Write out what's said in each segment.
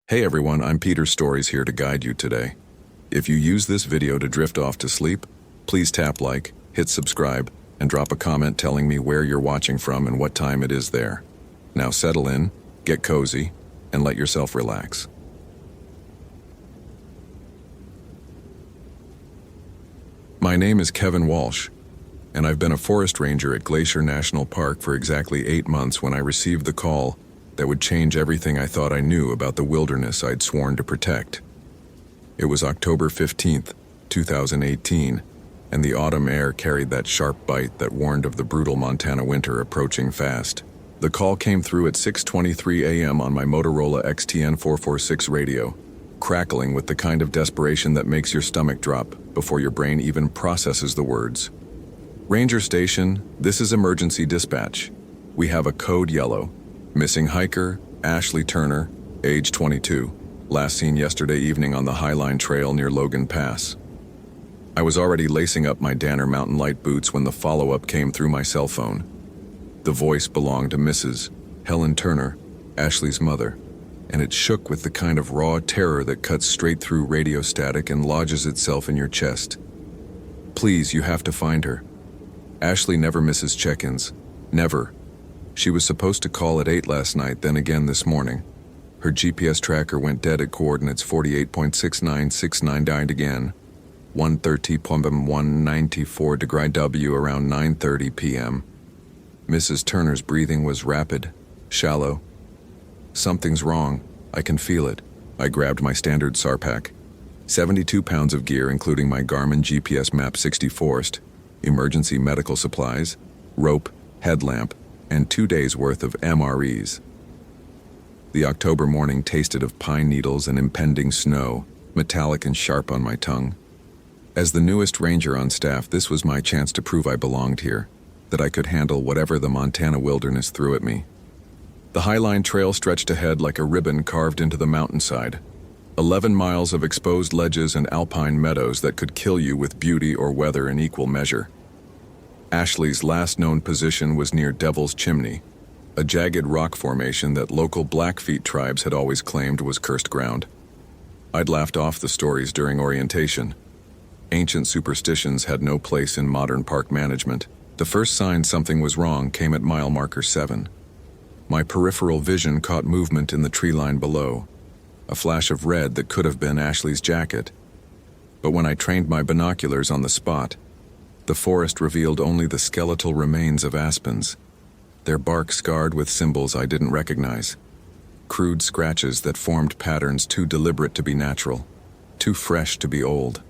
Hey everyone, I'm Peter Stories here to guide you today. If you use this video to drift off to sleep, please tap like, hit subscribe, and drop a comment telling me where you're watching from and what time it is there. Now settle in, get cozy, and let yourself relax. My name is Kevin Walsh, and I've been a forest ranger at Glacier National Park for exactly 8 months when I received the call that would change everything I thought I knew about the wilderness I'd sworn to protect. It was October 15th, 2018, and the autumn air carried that sharp bite that warned of the brutal Montana winter approaching fast. The call came through at 6:23 a.m. on my Motorola XTN 446 radio, crackling with the kind of desperation that makes your stomach drop before your brain even processes the words. Ranger Station, this is emergency dispatch. We have a code yellow. Missing hiker, Ashley Turner, age 22, last seen yesterday evening on the Highline Trail near Logan Pass. I was already lacing up my Danner Mountain Light boots when the follow-up came through my cell phone. The voice belonged to Mrs. Helen Turner, Ashley's mother, and it shook with the kind of raw terror that cuts straight through radio static and lodges itself in your chest. Please, you have to find her. Ashley never misses check-ins. Never. She was supposed to call at 8 last night, then again this morning. Her GPS tracker went dead at coordinates 48.6969, died again. 130.194 degree W around 9:30 p.m. Mrs. Turner's breathing was rapid, shallow. Something's wrong. I can feel it. I grabbed my standard SAR-pack. 72 pounds of gear, including my Garmin GPS Map 60 Forest, emergency medical supplies, rope, headlamp, and 2 days' worth of MREs. The October morning tasted of pine needles and impending snow, metallic and sharp on my tongue. As the newest ranger on staff, this was my chance to prove I belonged here, that I could handle whatever the Montana wilderness threw at me. The Highline Trail stretched ahead like a ribbon carved into the mountainside. 11 miles of exposed ledges and alpine meadows that could kill you with beauty or weather in equal measure. Ashley's last known position was near Devil's Chimney, a jagged rock formation that local Blackfeet tribes had always claimed was cursed ground. I'd laughed off the stories during orientation. Ancient superstitions had no place in modern park management. The first sign something was wrong came at mile marker 7. My peripheral vision caught movement in the tree line below, a flash of red that could have been Ashley's jacket. But when I trained my binoculars on the spot, the forest revealed only the skeletal remains of aspens, their bark scarred with symbols I didn't recognize. Crude scratches that formed patterns too deliberate to be natural, too fresh to be old.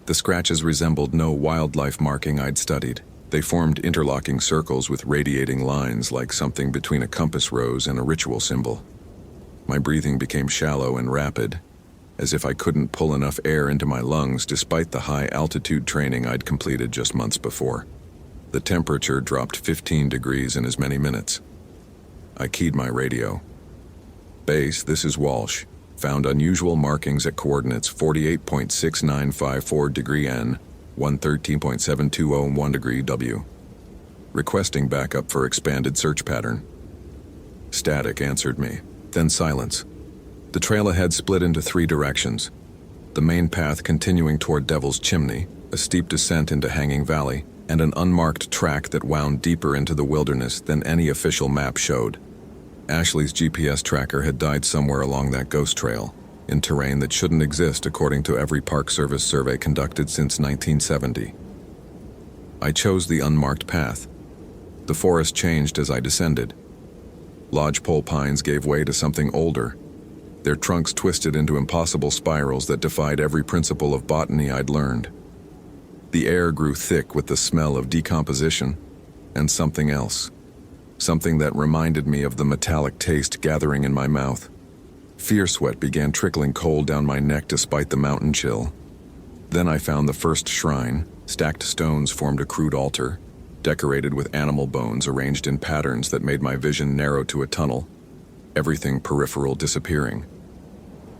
The scratches resembled no wildlife marking I'd studied. They formed interlocking circles with radiating lines like something between a compass rose and a ritual symbol. My breathing became shallow and rapid, as if I couldn't pull enough air into my lungs despite the high-altitude training I'd completed just months before. The temperature dropped 15 degrees in as many minutes. I keyed my radio. Base, this is Walsh. Found unusual markings at coordinates 48.6954 degree N, 113.7201 degree W. Requesting backup for expanded search pattern. Static answered me, then silence. The trail ahead split into 3 directions. The main path continuing toward Devil's Chimney, a steep descent into Hanging Valley, and an unmarked track that wound deeper into the wilderness than any official map showed. Ashley's GPS tracker had died somewhere along that ghost trail, in terrain that shouldn't exist according to every Park Service survey conducted since 1970. I chose the unmarked path. The forest changed as I descended. Lodgepole pines gave way to something older, their trunks twisted into impossible spirals that defied every principle of botany I'd learned. The air grew thick with the smell of decomposition and something else, something that reminded me of the metallic taste gathering in my mouth. Fear sweat began trickling cold down my neck despite the mountain chill. Then I found the first shrine. Stacked stones formed a crude altar, decorated with animal bones arranged in patterns that made my vision narrow to a tunnel, everything peripheral disappearing.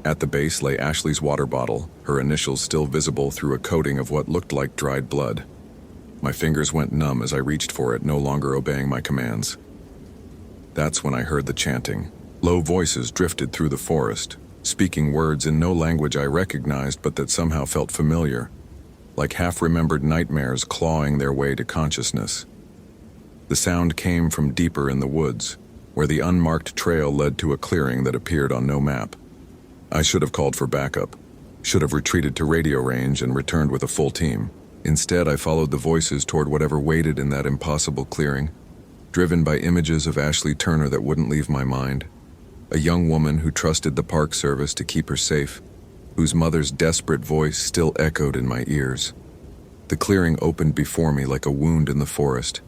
At the base lay Ashley's water bottle, her initials still visible through a coating of what looked like dried blood. My fingers went numb as I reached for it, no longer obeying my commands. That's when I heard the chanting. Low voices drifted through the forest, speaking words in no language I recognized but that somehow felt familiar, like half-remembered nightmares clawing their way to consciousness. The sound came from deeper in the woods, where the unmarked trail led to a clearing that appeared on no map. I should have called for backup, should have retreated to radio range and returned with a full team. Instead, I followed the voices toward whatever waited in that impossible clearing, driven by images of Ashley Turner that wouldn't leave my mind. A young woman who trusted the Park Service to keep her safe, whose mother's desperate voice still echoed in my ears. The clearing opened before me like a wound in the forest.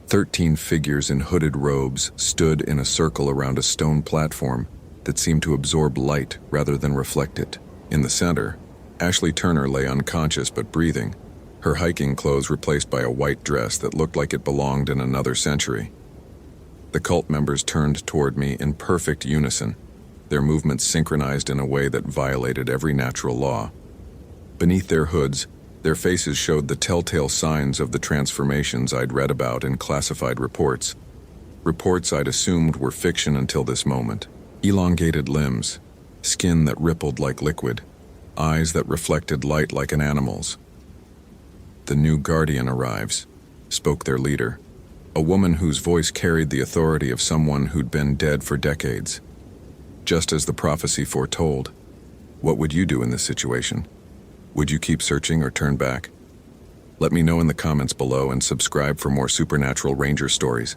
13 figures in hooded robes stood in a circle around a stone platform that seemed to absorb light rather than reflect it. In the center, Ashley Turner lay unconscious but breathing, her hiking clothes replaced by a white dress that looked like it belonged in another century. The cult members turned toward me in perfect unison, their movements synchronized in a way that violated every natural law. Beneath their hoods, their faces showed the telltale signs of the transformations I'd read about in classified reports. Reports I'd assumed were fiction until this moment. Elongated limbs, skin that rippled like liquid, eyes that reflected light like an animal's. "The new guardian arrives," spoke their leader, a woman whose voice carried the authority of someone who'd been dead for decades. Just as the prophecy foretold. What would you do in this situation? Would you keep searching or turn back? Let me know in the comments below and subscribe for more supernatural ranger stories.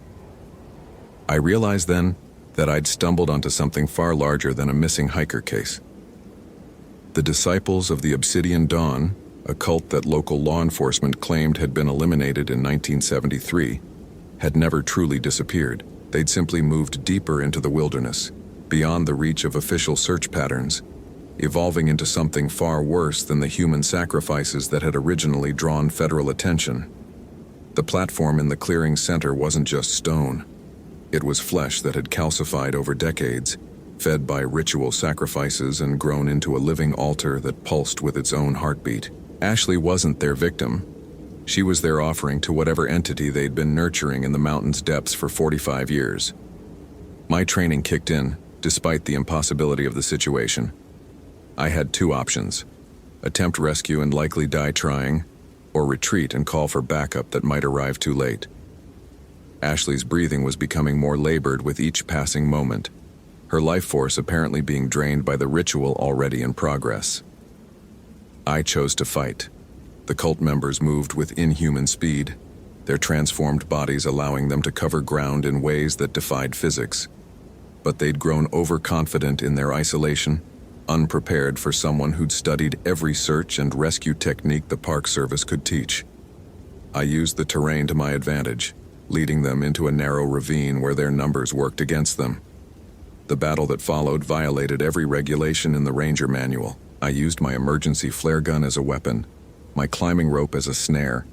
I realized then that I'd stumbled onto something far larger than a missing hiker case. The Disciples of the Obsidian Dawn, a cult that local law enforcement claimed had been eliminated in 1973, had never truly disappeared. They'd simply moved deeper into the wilderness, beyond the reach of official search patterns, evolving into something far worse than the human sacrifices that had originally drawn federal attention. The platform in the clearing center wasn't just stone. It was flesh that had calcified over decades, fed by ritual sacrifices and grown into a living altar that pulsed with its own heartbeat. Ashley wasn't their victim. She was their offering to whatever entity they'd been nurturing in the mountain's depths for 45 years. My training kicked in, despite the impossibility of the situation. I had two options: attempt rescue and likely die trying, or retreat and call for backup that might arrive too late. Ashley's breathing was becoming more labored with each passing moment, her life force apparently being drained by the ritual already in progress. I chose to fight. The cult members moved with inhuman speed, their transformed bodies allowing them to cover ground in ways that defied physics. But they'd grown overconfident in their isolation, unprepared for someone who'd studied every search and rescue technique the Park Service could teach. I used the terrain to my advantage, leading them into a narrow ravine where their numbers worked against them. The battle that followed violated every regulation in the Ranger Manual. I used my emergency flare gun as a weapon, my climbing rope as a snare,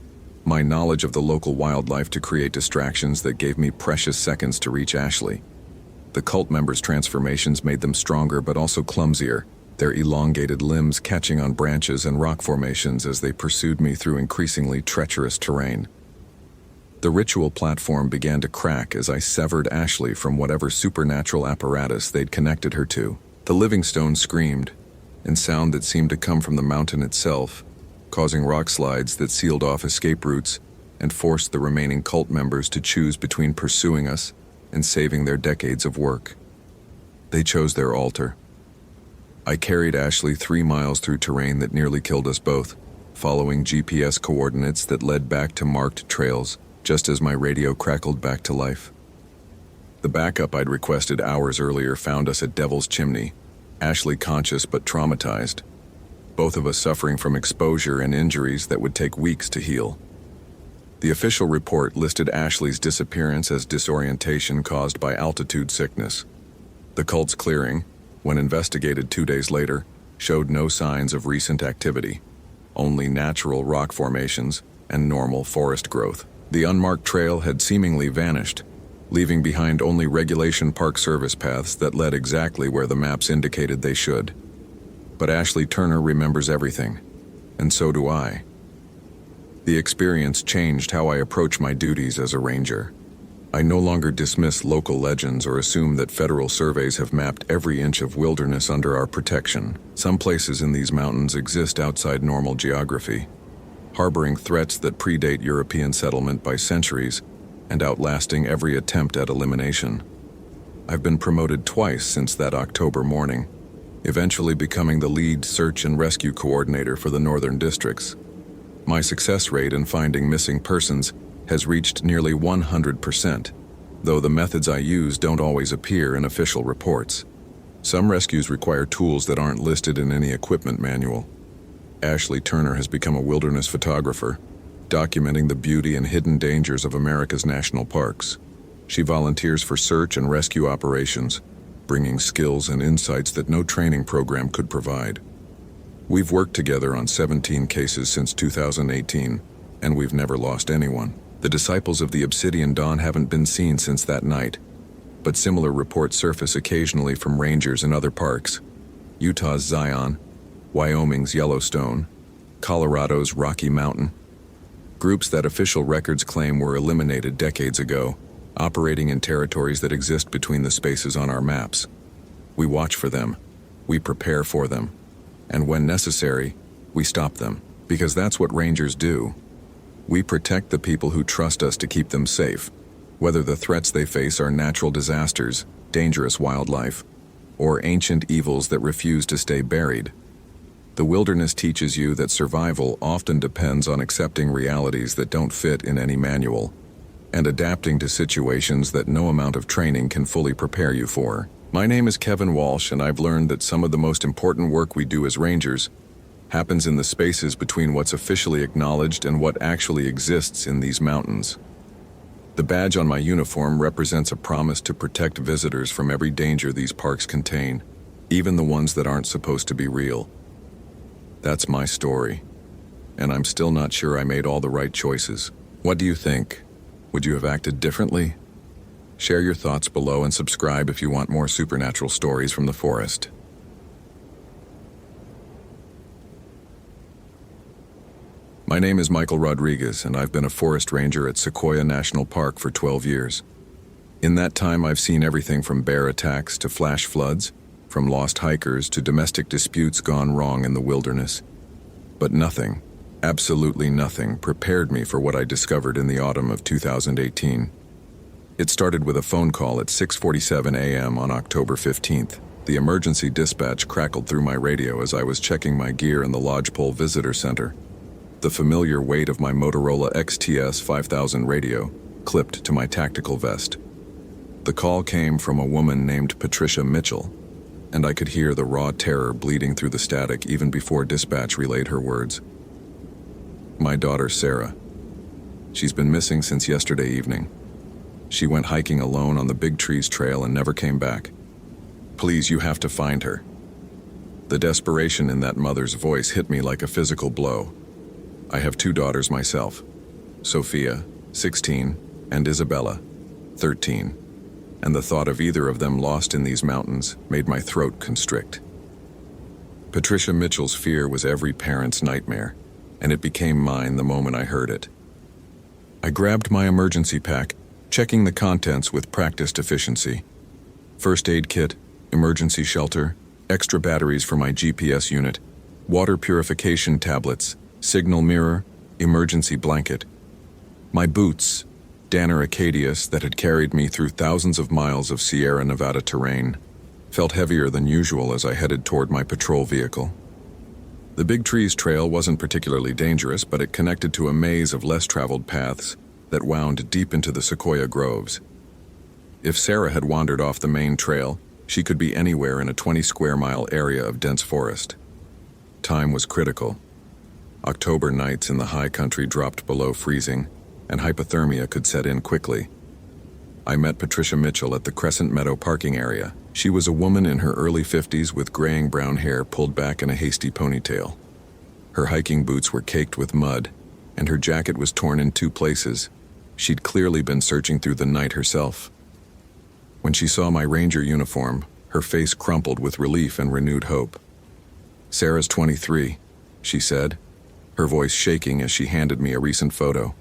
my knowledge of the local wildlife to create distractions that gave me precious seconds to reach Ashley. The cult members' transformations made them stronger but also clumsier, their elongated limbs catching on branches and rock formations as they pursued me through increasingly treacherous terrain. The ritual platform began to crack as I severed Ashley from whatever supernatural apparatus they'd connected her to. The living stone screamed, in sound that seemed to come from the mountain itself, causing rock slides that sealed off escape routes and forced the remaining cult members to choose between pursuing us and saving their decades of work. They chose their altar. I carried Ashley 3 miles through terrain that nearly killed us both, following GPS coordinates that led back to marked trails, just as my radio crackled back to life. The backup I'd requested hours earlier found us at Devil's Chimney, Ashley conscious but traumatized, both of us suffering from exposure and injuries that would take weeks to heal. The official report listed Ashley's disappearance as disorientation caused by altitude sickness. The cult's clearing, when investigated 2 days later, showed no signs of recent activity, only natural rock formations and normal forest growth. The unmarked trail had seemingly vanished, leaving behind only regulation Park Service paths that led exactly where the maps indicated they should. But Ashley Turner remembers everything, and so do I. The experience changed how I approach my duties as a ranger. I no longer dismiss local legends or assume that federal surveys have mapped every inch of wilderness under our protection. Some places in these mountains exist outside normal geography, harboring threats that predate European settlement by centuries and outlasting every attempt at elimination. I've been promoted twice since that October morning, eventually becoming the lead search and rescue coordinator for the northern districts. My success rate in finding missing persons has reached nearly 100%, though the methods I use don't always appear in official reports. Some rescues require tools that aren't listed in any equipment manual. Ashley Turner has become a wilderness photographer, documenting the beauty and hidden dangers of America's national parks. She volunteers for search and rescue operations, bringing skills and insights that no training program could provide. We've worked together on 17 cases since 2018, and we've never lost anyone. The disciples of the Obsidian Dawn haven't been seen since that night, but similar reports surface occasionally from rangers in other parks: Utah's Zion, Wyoming's Yellowstone, Colorado's Rocky Mountain. Groups that official records claim were eliminated decades ago, operating in territories that exist between the spaces on our maps. We watch for them, we prepare for them, and when necessary, we stop them, because that's what rangers do. We protect the people who trust us to keep them safe, whether the threats they face are natural disasters, dangerous wildlife, or ancient evils that refuse to stay buried. The wilderness teaches you that survival often depends on accepting realities that don't fit in any manual, and adapting to situations that no amount of training can fully prepare you for. My name is Kevin Walsh, and I've learned that some of the most important work we do as rangers happens in the spaces between what's officially acknowledged and what actually exists in these mountains. The badge on my uniform represents a promise to protect visitors from every danger these parks contain, even the ones that aren't supposed to be real. That's my story, and I'm still not sure I made all the right choices. What do you think? Would you have acted differently? Share your thoughts below and subscribe if you want more supernatural stories from the forest. My name is Michael Rodriguez, and I've been a forest ranger at Sequoia National Park for 12 years. In that time, I've seen everything from bear attacks to flash floods, from lost hikers to domestic disputes gone wrong in the wilderness. But nothing, absolutely nothing, prepared me for what I discovered in the autumn of 2018. It started with a phone call at 6:47 a.m. on October 15th. The emergency dispatch crackled through my radio as I was checking my gear in the Lodgepole Visitor Center. The familiar weight of my Motorola XTS 5000 radio clipped to my tactical vest. The call came from a woman named Patricia Mitchell, and I could hear the raw terror bleeding through the static even before dispatch relayed her words. My daughter, Sarah. She's been missing since yesterday evening. She went hiking alone on the Big Trees Trail and never came back. Please, you have to find her. The desperation in that mother's voice hit me like a physical blow. I have two daughters myself, Sophia, 16, and Isabella, 13, and the thought of either of them lost in these mountains made my throat constrict. Patricia Mitchell's fear was every parent's nightmare, and it became mine the moment I heard it. I grabbed my emergency pack, checking the contents with practiced efficiency. First aid kit, emergency shelter, extra batteries for my GPS unit, water purification tablets, signal mirror, emergency blanket. My boots, Danner Acadius, that had carried me through thousands of miles of Sierra Nevada terrain, felt heavier than usual as I headed toward my patrol vehicle. The Big Trees Trail wasn't particularly dangerous, but it connected to a maze of less traveled paths that wound deep into the sequoia groves. If Sarah had wandered off the main trail, she could be anywhere in a 20-square-mile area of dense forest. Time was critical. October nights in the high country dropped below freezing, and hypothermia could set in quickly. I met Patricia Mitchell at the Crescent Meadow parking area. She was a woman in her early 50s with graying brown hair pulled back in a hasty ponytail. Her hiking boots were caked with mud, and her jacket was torn in two places. She'd clearly been searching through the night herself. When she saw my ranger uniform, her face crumpled with relief and renewed hope. "Sarah's 23, she said, her voice shaking as she handed me a recent photo.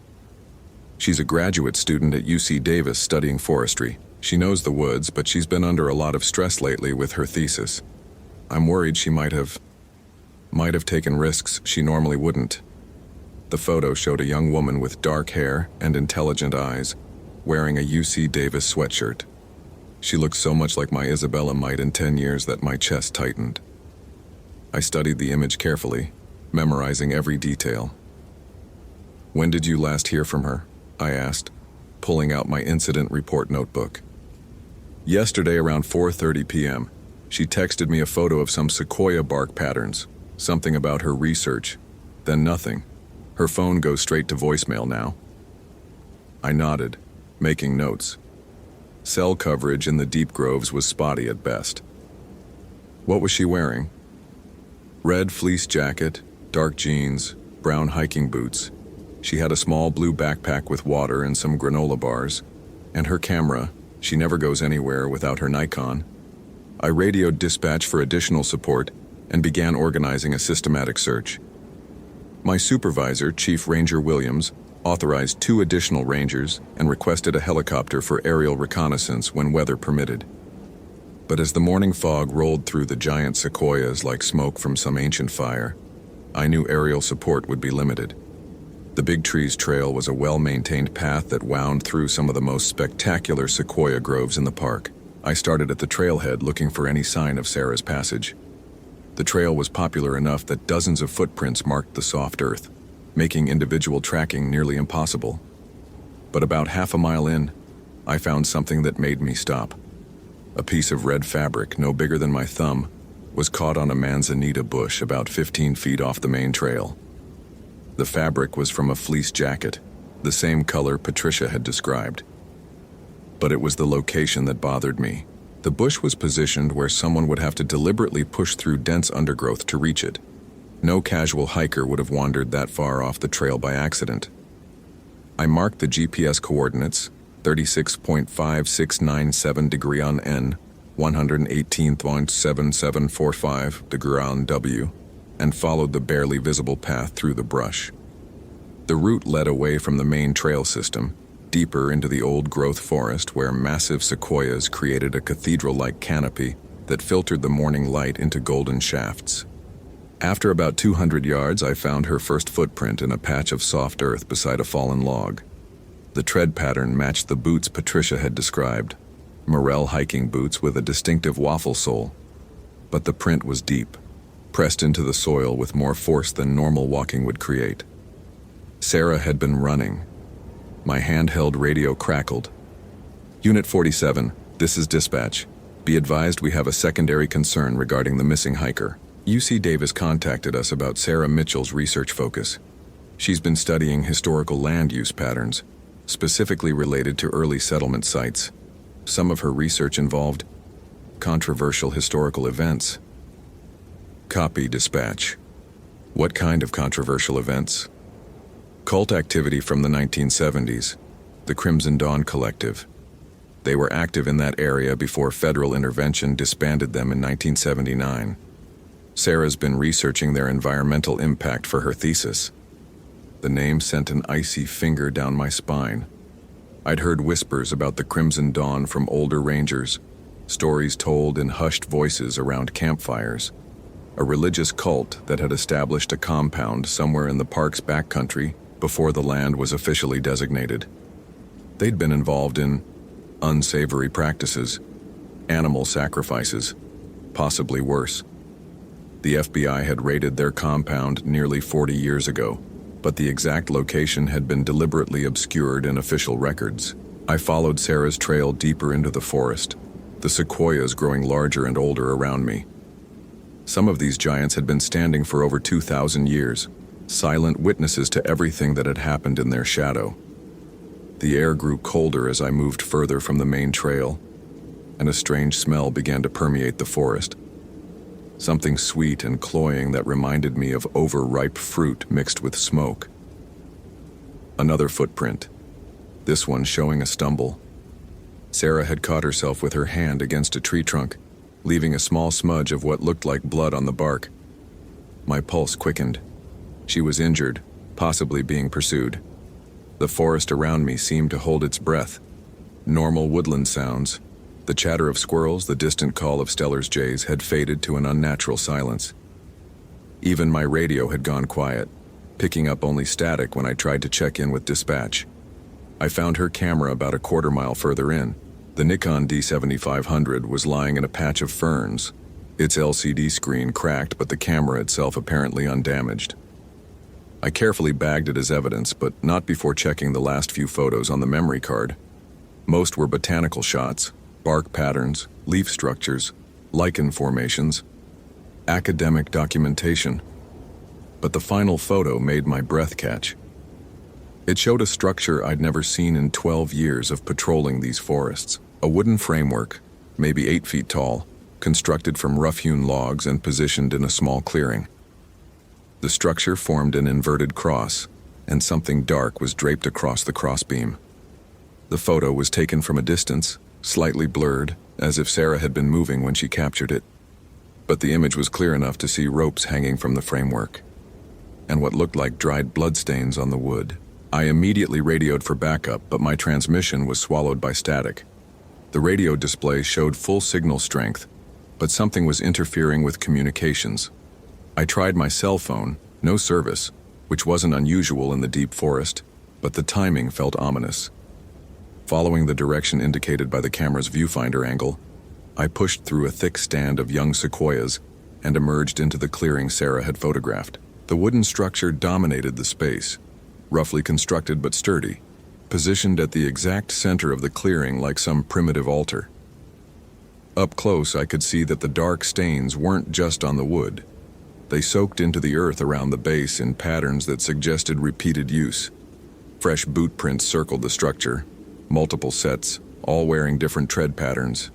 She's a graduate student at UC Davis studying forestry. She knows the woods, but she's been under a lot of stress lately with her thesis. I'm worried she might have taken risks she normally wouldn't. The photo showed a young woman with dark hair and intelligent eyes, wearing a UC Davis sweatshirt. She looked so much like my Isabella might in 10 years that my chest tightened. I studied the image carefully, memorizing every detail. "When did you last hear from her?" I asked, pulling out my incident report notebook. "Yesterday around 4:30 p.m. She texted me a photo of some sequoia bark patterns, something about her research, then nothing. Her phone goes straight to voicemail now." I nodded, making notes. Cell coverage in the deep groves was spotty at best. "What was she wearing?" "Red fleece jacket, dark jeans, brown hiking boots. She had a small blue backpack with water and some granola bars. And her camera, she never goes anywhere without her Nikon." I radioed dispatch for additional support and began organizing a systematic search. My supervisor, Chief Ranger Williams, authorized 2 additional rangers and requested a helicopter for aerial reconnaissance when weather permitted. But as the morning fog rolled through the giant sequoias like smoke from some ancient fire, I knew aerial support would be limited. The Big Trees Trail was a well-maintained path that wound through some of the most spectacular sequoia groves in the park. I started at the trailhead looking for any sign of Sarah's passage. The trail was popular enough that dozens of footprints marked the soft earth, making individual tracking nearly impossible. But about half a mile in, I found something that made me stop. A piece of red fabric, no bigger than my thumb, was caught on a manzanita bush about 15 feet off the main trail. The fabric was from a fleece jacket, the same color Patricia had described. But it was the location that bothered me. The bush was positioned where someone would have to deliberately push through dense undergrowth to reach it. No casual hiker would have wandered that far off the trail by accident. I marked the GPS coordinates, 36.5697 degree on N, 118.7745 degree on W, and followed the barely visible path through the brush. The route led away from the main trail system, deeper into the old-growth forest where massive sequoias created a cathedral-like canopy that filtered the morning light into golden shafts. After about 200 yards, I found her first footprint in a patch of soft earth beside a fallen log. The tread pattern matched the boots Patricia had described, morel hiking boots with a distinctive waffle sole. But the print was deep, pressed into the soil with more force than normal walking would create. Sarah had been running. My handheld radio crackled. "Unit 47, this is dispatch. Be advised we have a secondary concern regarding the missing hiker. UC Davis contacted us about Sarah Mitchell's research focus. She's been studying historical land use patterns, specifically related to early settlement sites. Some of her research involved controversial historical events." Copy, dispatch. "What kind of controversial events?" "Cult activity from the 1970s, the Crimson Dawn Collective. They were active in that area before federal intervention disbanded them in 1979. Sarah's been researching their environmental impact for her thesis." The name sent an icy finger down my spine. I'd heard whispers about the Crimson Dawn from older rangers, stories told in hushed voices around campfires. A religious cult that had established a compound somewhere in the park's backcountry before the land was officially designated. They'd been involved in unsavory practices, animal sacrifices, possibly worse. The FBI had raided their compound nearly 40 years ago, but the exact location had been deliberately obscured in official records. I followed Sarah's trail deeper into the forest, the sequoias growing larger and older around me. Some of these giants had been standing for over 2,000 years, silent witnesses to everything that had happened in their shadow. The air grew colder as I moved further from the main trail, and a strange smell began to permeate the forest. Something sweet and cloying that reminded me of overripe fruit mixed with smoke. Another footprint, this one showing a stumble. Sarah had caught herself with her hand against a tree trunk, leaving a small smudge of what looked like blood on the bark. My pulse quickened. She was injured, possibly being pursued. The forest around me seemed to hold its breath. Normal woodland sounds, the chatter of squirrels, the distant call of Steller's jays had faded to an unnatural silence. Even my radio had gone quiet, picking up only static when I tried to check in with dispatch. I found her camera about a quarter-mile further in. The Nikon D7500 was lying in a patch of ferns, its LCD screen cracked but the camera itself apparently undamaged. I carefully bagged it as evidence, but not before checking the last few photos on the memory card. Most were botanical shots, bark patterns, leaf structures, lichen formations, academic documentation. But the final photo made my breath catch. It showed a structure I'd never seen in 12 years of patrolling these forests. A wooden framework, maybe 8 feet tall, constructed from rough-hewn logs and positioned in a small clearing. The structure formed an inverted cross, and something dark was draped across the crossbeam. The photo was taken from a distance, slightly blurred, as if Sarah had been moving when she captured it. But the image was clear enough to see ropes hanging from the framework, and what looked like dried bloodstains on the wood. I immediately radioed for backup, but my transmission was swallowed by static. The radio display showed full signal strength, but something was interfering with communications. I tried my cell phone, no service, which wasn't unusual in the deep forest, but the timing felt ominous. Following the direction indicated by the camera's viewfinder angle, I pushed through a thick stand of young sequoias and emerged into the clearing Sarah had photographed. The wooden structure dominated the space, roughly constructed but sturdy, positioned at the exact center of the clearing like some primitive altar. Up close, I could see that the dark stains weren't just on the wood. They soaked into the earth around the base in patterns that suggested repeated use. Fresh boot prints circled the structure, multiple sets, all wearing different tread patterns.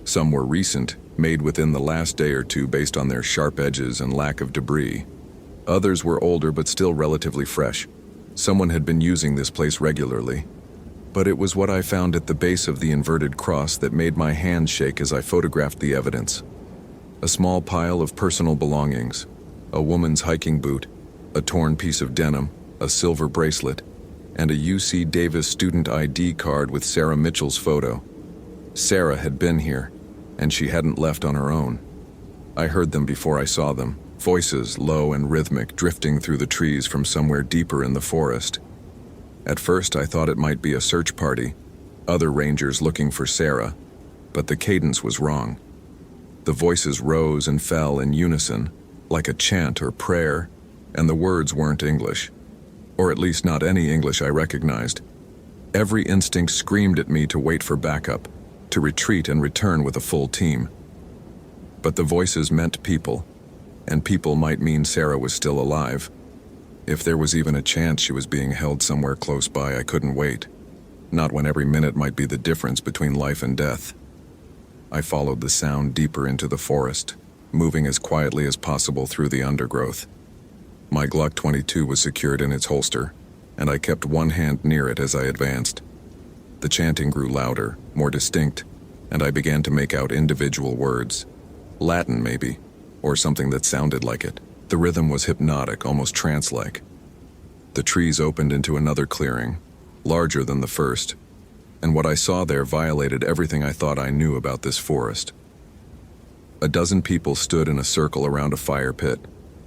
Some were recent, made within the last day or two based on their sharp edges and lack of debris. Others were older but still relatively fresh. Someone had been using this place regularly. But it was what I found at the base of the inverted cross that made my hands shake as I photographed the evidence. A small pile of personal belongings, a woman's hiking boot, a torn piece of denim, a silver bracelet, and a UC Davis student ID card with Sarah Mitchell's photo. Sarah had been here, and she hadn't left on her own. I heard them before I saw them, voices low and rhythmic drifting through the trees from somewhere deeper in the forest. At first I thought it might be a search party, other rangers looking for Sarah, but the cadence was wrong. The voices rose and fell in unison, like a chant or prayer, and the words weren't English, or at least not any English I recognized. Every instinct screamed at me to wait for backup, to retreat and return with a full team. But the voices meant people, and people might mean Sarah was still alive. If there was even a chance she was being held somewhere close by, I couldn't wait. Not when every minute might be the difference between life and death. I followed the sound deeper into the forest, moving as quietly as possible through the undergrowth. My Glock 22 was secured in its holster, and I kept one hand near it as I advanced. The chanting grew louder, more distinct, and I began to make out individual words. Latin, maybe, or something that sounded like it. The rhythm was hypnotic, almost trance-like. The trees opened into another clearing, larger than the first, and what I saw there violated everything I thought I knew about this forest. A dozen people stood in a circle around a fire pit,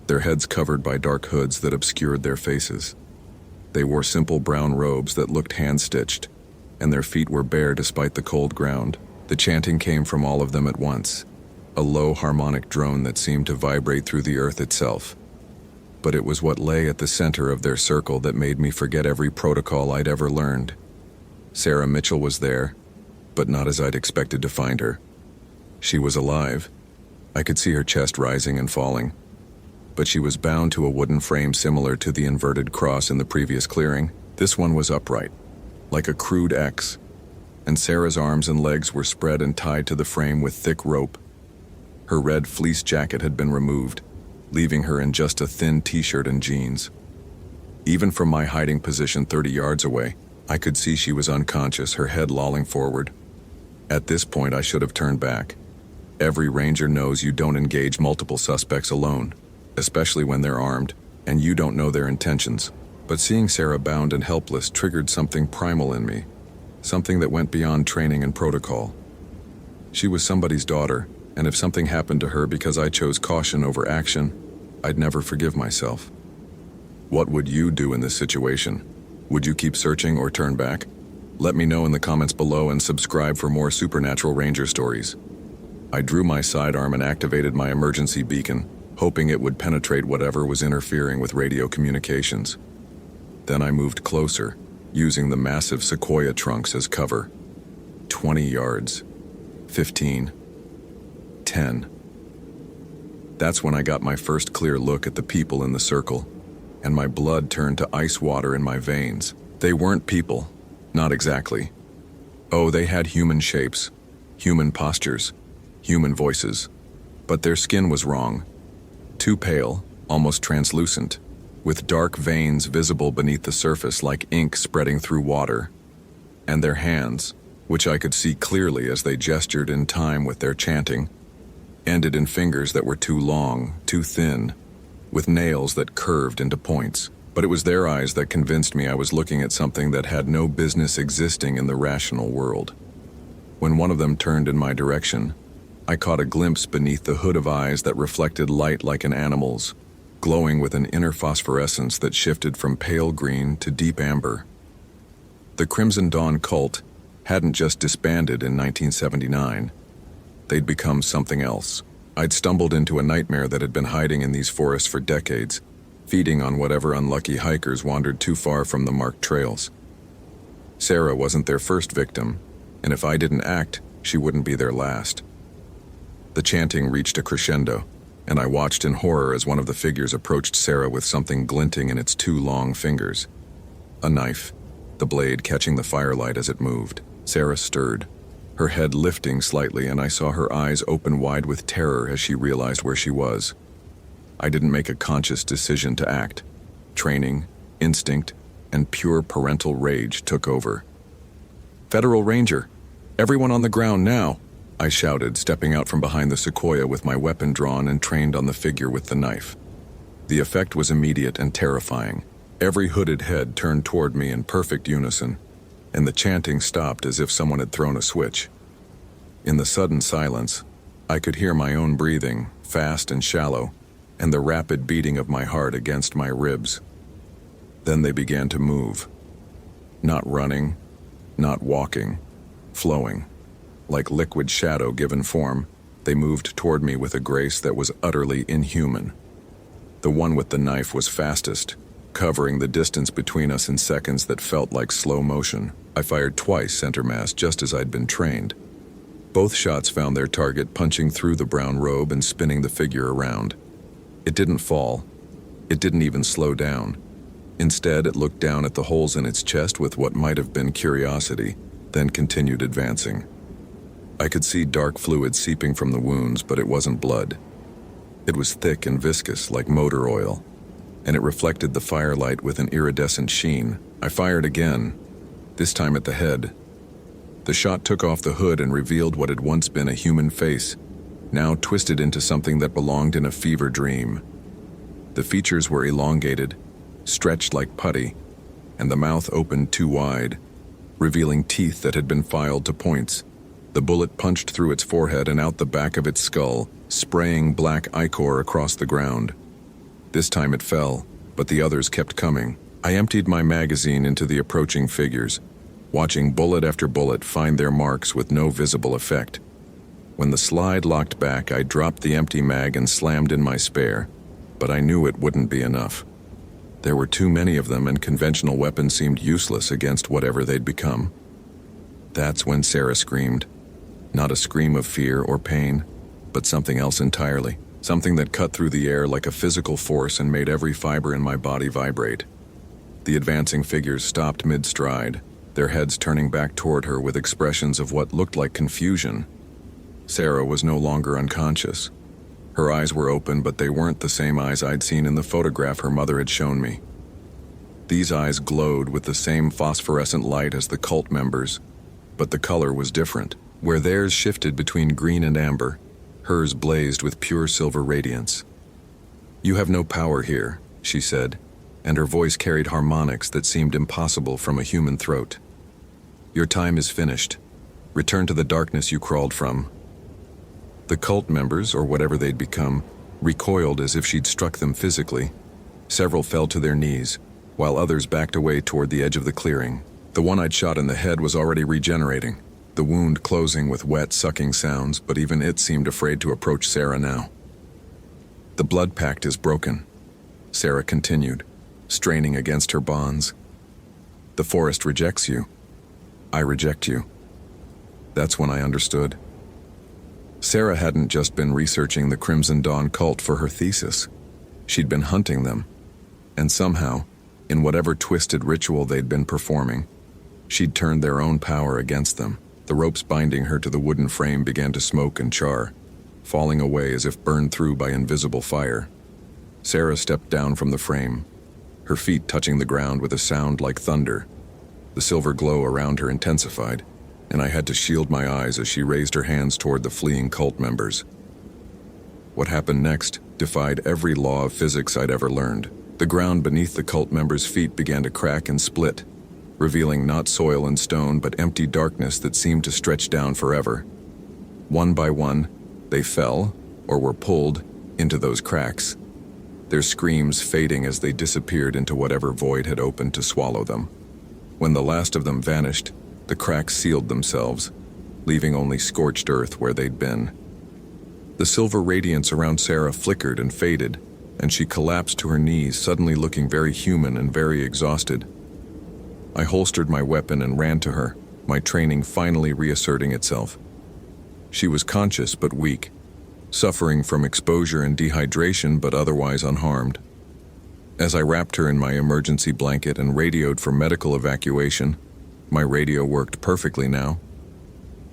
their heads covered by dark hoods that obscured their faces. They wore simple brown robes that looked hand-stitched, and their feet were bare despite the cold ground. The chanting came from all of them at once, a low harmonic drone that seemed to vibrate through the earth itself. But it was what lay at the center of their circle that made me forget every protocol I'd ever learned. Sarah Mitchell was there, but not as I'd expected to find her. She was alive. I could see her chest rising and falling, but she was bound to a wooden frame similar to the inverted cross in the previous clearing. This one was upright, like a crude X, and Sarah's arms and legs were spread and tied to the frame with thick rope. Her red fleece jacket had been removed, leaving her in just a thin t-shirt and jeans. Even from my hiding position 30 yards away, I could see she was unconscious, her head lolling forward. At this point, I should have turned back. Every ranger knows you don't engage multiple suspects alone, especially when they're armed, and you don't know their intentions. But seeing Sarah bound and helpless triggered something primal in me, something that went beyond training and protocol. She was somebody's daughter, and if something happened to her because I chose caution over action, I'd never forgive myself. What would you do in this situation? Would you keep searching or turn back? Let me know in the comments below and subscribe for more supernatural ranger stories. I drew my sidearm and activated my emergency beacon, hoping it would penetrate whatever was interfering with radio communications. Then I moved closer, using the massive sequoia trunks as cover. 20 yards. 15. 10. That's when I got my first clear look at the people in the circle, and my blood turned to ice water in my veins. They weren't people. Not exactly. Oh, they had human shapes, human postures, human voices, but their skin was wrong. Too pale, almost translucent, with dark veins visible beneath the surface like ink spreading through water. And their hands, which I could see clearly as they gestured in time with their chanting, ended in fingers that were too long, too thin, with nails that curved into points. But it was their eyes that convinced me I was looking at something that had no business existing in the rational world. When one of them turned in my direction, I caught a glimpse beneath the hood of eyes that reflected light like an animal's, glowing with an inner phosphorescence that shifted from pale green to deep amber. The Crimson Dawn cult hadn't just disbanded in 1979. They'd become something else. I'd stumbled into a nightmare that had been hiding in these forests for decades, feeding on whatever unlucky hikers wandered too far from the marked trails. Sarah wasn't their first victim, and if I didn't act, she wouldn't be their last. The chanting reached a crescendo, and I watched in horror as one of the figures approached Sarah with something glinting in its two long fingers. A knife, the blade catching the firelight as it moved. Sarah stirred, her head lifting slightly, and I saw her eyes open wide with terror as she realized where she was. I didn't make a conscious decision to act. Training, instinct, and pure parental rage took over. "Federal Ranger! Everyone on the ground now!" I shouted, stepping out from behind the sequoia with my weapon drawn and trained on the figure with the knife. The effect was immediate and terrifying. Every hooded head turned toward me in perfect unison, and the chanting stopped as if someone had thrown a switch. In the sudden silence, I could hear my own breathing, fast and shallow, and the rapid beating of my heart against my ribs. Then they began to move. Not running, not walking, flowing. Like liquid shadow given form, they moved toward me with a grace that was utterly inhuman. The one with the knife was fastest, covering the distance between us in seconds that felt like slow motion. I fired twice center mass just as I'd been trained. Both shots found their target punching through the brown robe and spinning the figure around. It didn't fall. It didn't even slow down. Instead, it looked down at the holes in its chest with what might have been curiosity, then continued advancing. I could see dark fluid seeping from the wounds, but it wasn't blood. It was thick and viscous, like motor oil, and it reflected the firelight with an iridescent sheen. I fired again, this time at the head. The shot took off the hood and revealed what had once been a human face, now twisted into something that belonged in a fever dream. The features were elongated, stretched like putty, and the mouth opened too wide, revealing teeth that had been filed to points. The bullet punched through its forehead and out the back of its skull, spraying black ichor across the ground. This time it fell, but the others kept coming. I emptied my magazine into the approaching figures, watching bullet after bullet find their marks with no visible effect. When the slide locked back, I dropped the empty mag and slammed in my spare, but I knew it wouldn't be enough. There were too many of them, and conventional weapons seemed useless against whatever they'd become. That's when Sarah screamed. Not a scream of fear or pain, but something else entirely. Something that cut through the air like a physical force and made every fiber in my body vibrate. The advancing figures stopped mid-stride, their heads turning back toward her with expressions of what looked like confusion. Sarah was no longer unconscious. Her eyes were open, but they weren't the same eyes I'd seen in the photograph her mother had shown me. These eyes glowed with the same phosphorescent light as the cult members, but the color was different. Where theirs shifted between green and amber, hers blazed with pure silver radiance. "You have no power here," she said. and her voice carried harmonics that seemed impossible from a human throat. "Your time is finished. Return to the darkness you crawled from." The cult members, or whatever they'd become, recoiled as if she'd struck them physically. Several fell to their knees, while others backed away toward the edge of the clearing. The one I'd shot in the head was already regenerating, the wound closing with wet, sucking sounds, but even it seemed afraid to approach Sarah now. "The blood pact is broken," Sarah continued, straining against her bonds. "The forest rejects you. I reject you." That's when I understood. Sarah hadn't just been researching the Crimson Dawn cult for her thesis. She'd been hunting them, and somehow, in whatever twisted ritual they'd been performing, she'd turned their own power against them. The ropes binding her to the wooden frame began to smoke and char, falling away as if burned through by invisible fire. Sarah stepped down from the frame, her feet touching the ground with a sound like thunder. The silver glow around her intensified, and I had to shield my eyes as she raised her hands toward the fleeing cult members. What happened next defied every law of physics I'd ever learned. The ground beneath the cult members' feet began to crack and split, revealing not soil and stone but empty darkness that seemed to stretch down forever. One by one, they fell, or were pulled, into those cracks, their screams fading as they disappeared into whatever void had opened to swallow them. When the last of them vanished, the cracks sealed themselves, leaving only scorched earth where they'd been. The silver radiance around Sarah flickered and faded, and she collapsed to her knees, suddenly looking very human and very exhausted. I holstered my weapon and ran to her, my training finally reasserting itself. She was conscious but weak, suffering from exposure and dehydration but otherwise unharmed. As I wrapped her in my emergency blanket and radioed for medical evacuation, my radio worked perfectly now.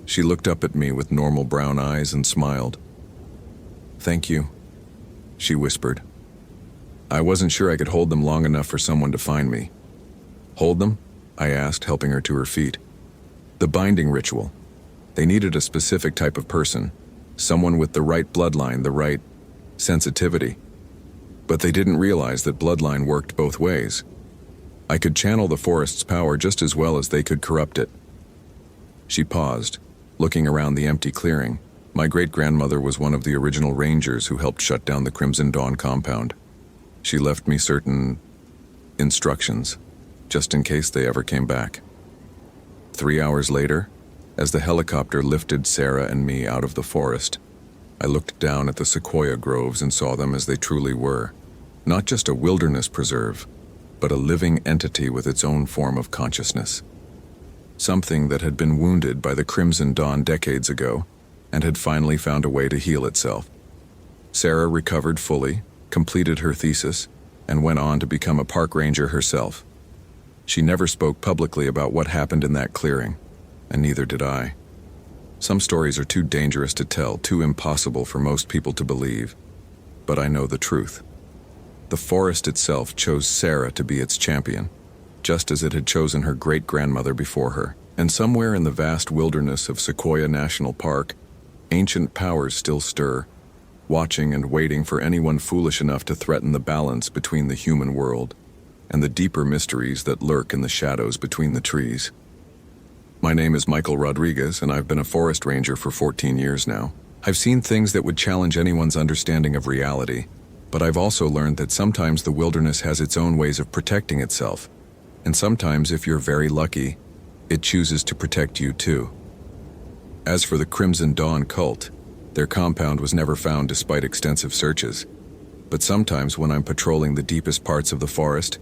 She looked up at me with normal brown eyes and smiled. "Thank you," she whispered. I wasn't sure I could hold them long enough for someone to find me. "Hold them?" I asked, helping her to her feet. "The binding ritual. They needed a specific type of person, someone with the right bloodline, the right sensitivity. But they didn't realize that bloodline worked both ways. I could channel the forest's power just as well as they could corrupt it." She paused, looking around the empty clearing. My great-grandmother was one of the original rangers who helped shut down the Crimson Dawn compound. She left me certain instructions, just in case they ever came back. 3 hours later, as the helicopter lifted Sarah and me out of the forest, I looked down at the sequoia groves and saw them as they truly were. Not just a wilderness preserve, but a living entity with its own form of consciousness. Something that had been wounded by the Crimson Dawn decades ago and had finally found a way to heal itself. Sarah recovered fully, completed her thesis, and went on to become a park ranger herself. She never spoke publicly about what happened in that clearing, and neither did I. Some stories are too dangerous to tell, too impossible for most people to believe, but I know the truth. The forest itself chose Sarah to be its champion, just as it had chosen her great-grandmother before her. And somewhere in the vast wilderness of Sequoia National Park, ancient powers still stir, watching and waiting for anyone foolish enough to threaten the balance between the human world and the deeper mysteries that lurk in the shadows between the trees. My name is Michael Rodriguez, and I've been a forest ranger for 14 years now. I've seen things that would challenge anyone's understanding of reality, but I've also learned that sometimes the wilderness has its own ways of protecting itself, and sometimes, if you're very lucky, it chooses to protect you too. As for the Crimson Dawn cult, their compound was never found despite extensive searches. But sometimes when I'm patrolling the deepest parts of the forest,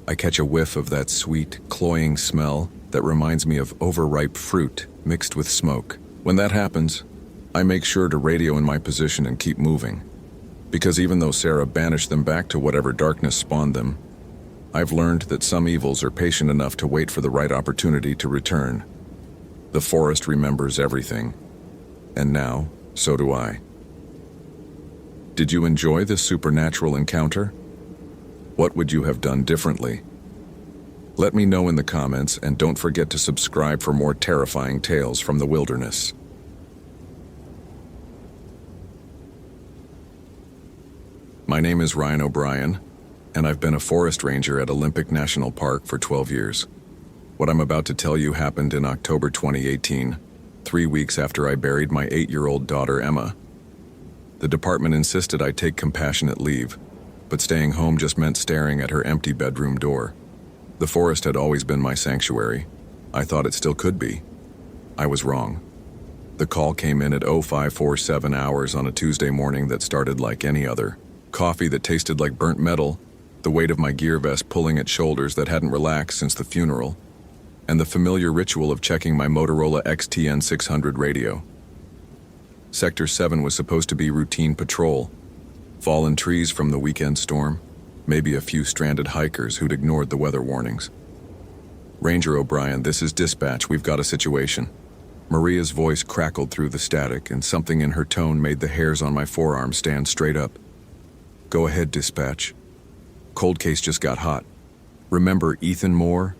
I catch a whiff of that sweet, cloying smell that reminds me of overripe fruit mixed with smoke. When that happens, I make sure to radio in my position and keep moving. Because even though Sarah banished them back to whatever darkness spawned them, I've learned that some evils are patient enough to wait for the right opportunity to return. The forest remembers everything, and now, so do I. Did you enjoy this supernatural encounter? What would you have done differently? Let me know in the comments, and don't forget to subscribe for more terrifying tales from the wilderness. My name is Ryan O'Brien, And I've been a forest ranger at Olympic National Park for 12 years. What I'm about to tell you happened in October 2018, 3 weeks after I buried my 8-year-old daughter, Emma. The department insisted I take compassionate leave, but staying home just meant staring at her empty bedroom door. The forest had always been my sanctuary. I thought it still could be. I was wrong. The call came in at 0547 hours on a Tuesday morning that started like any other. Coffee that tasted like burnt metal, the weight of my gear vest pulling at shoulders that hadn't relaxed since the funeral, and the familiar ritual of checking my Motorola XTN 600 radio. Sector 7 was supposed to be routine patrol. Fallen trees from the weekend storm, maybe a few stranded hikers who'd ignored the weather warnings. Ranger O'Brien, this is dispatch, we've got a situation. Maria's voice crackled through the static, and something in her tone made the hairs on my forearm stand straight up. Go ahead, dispatch. Cold case just got hot. Remember Ethan Moore?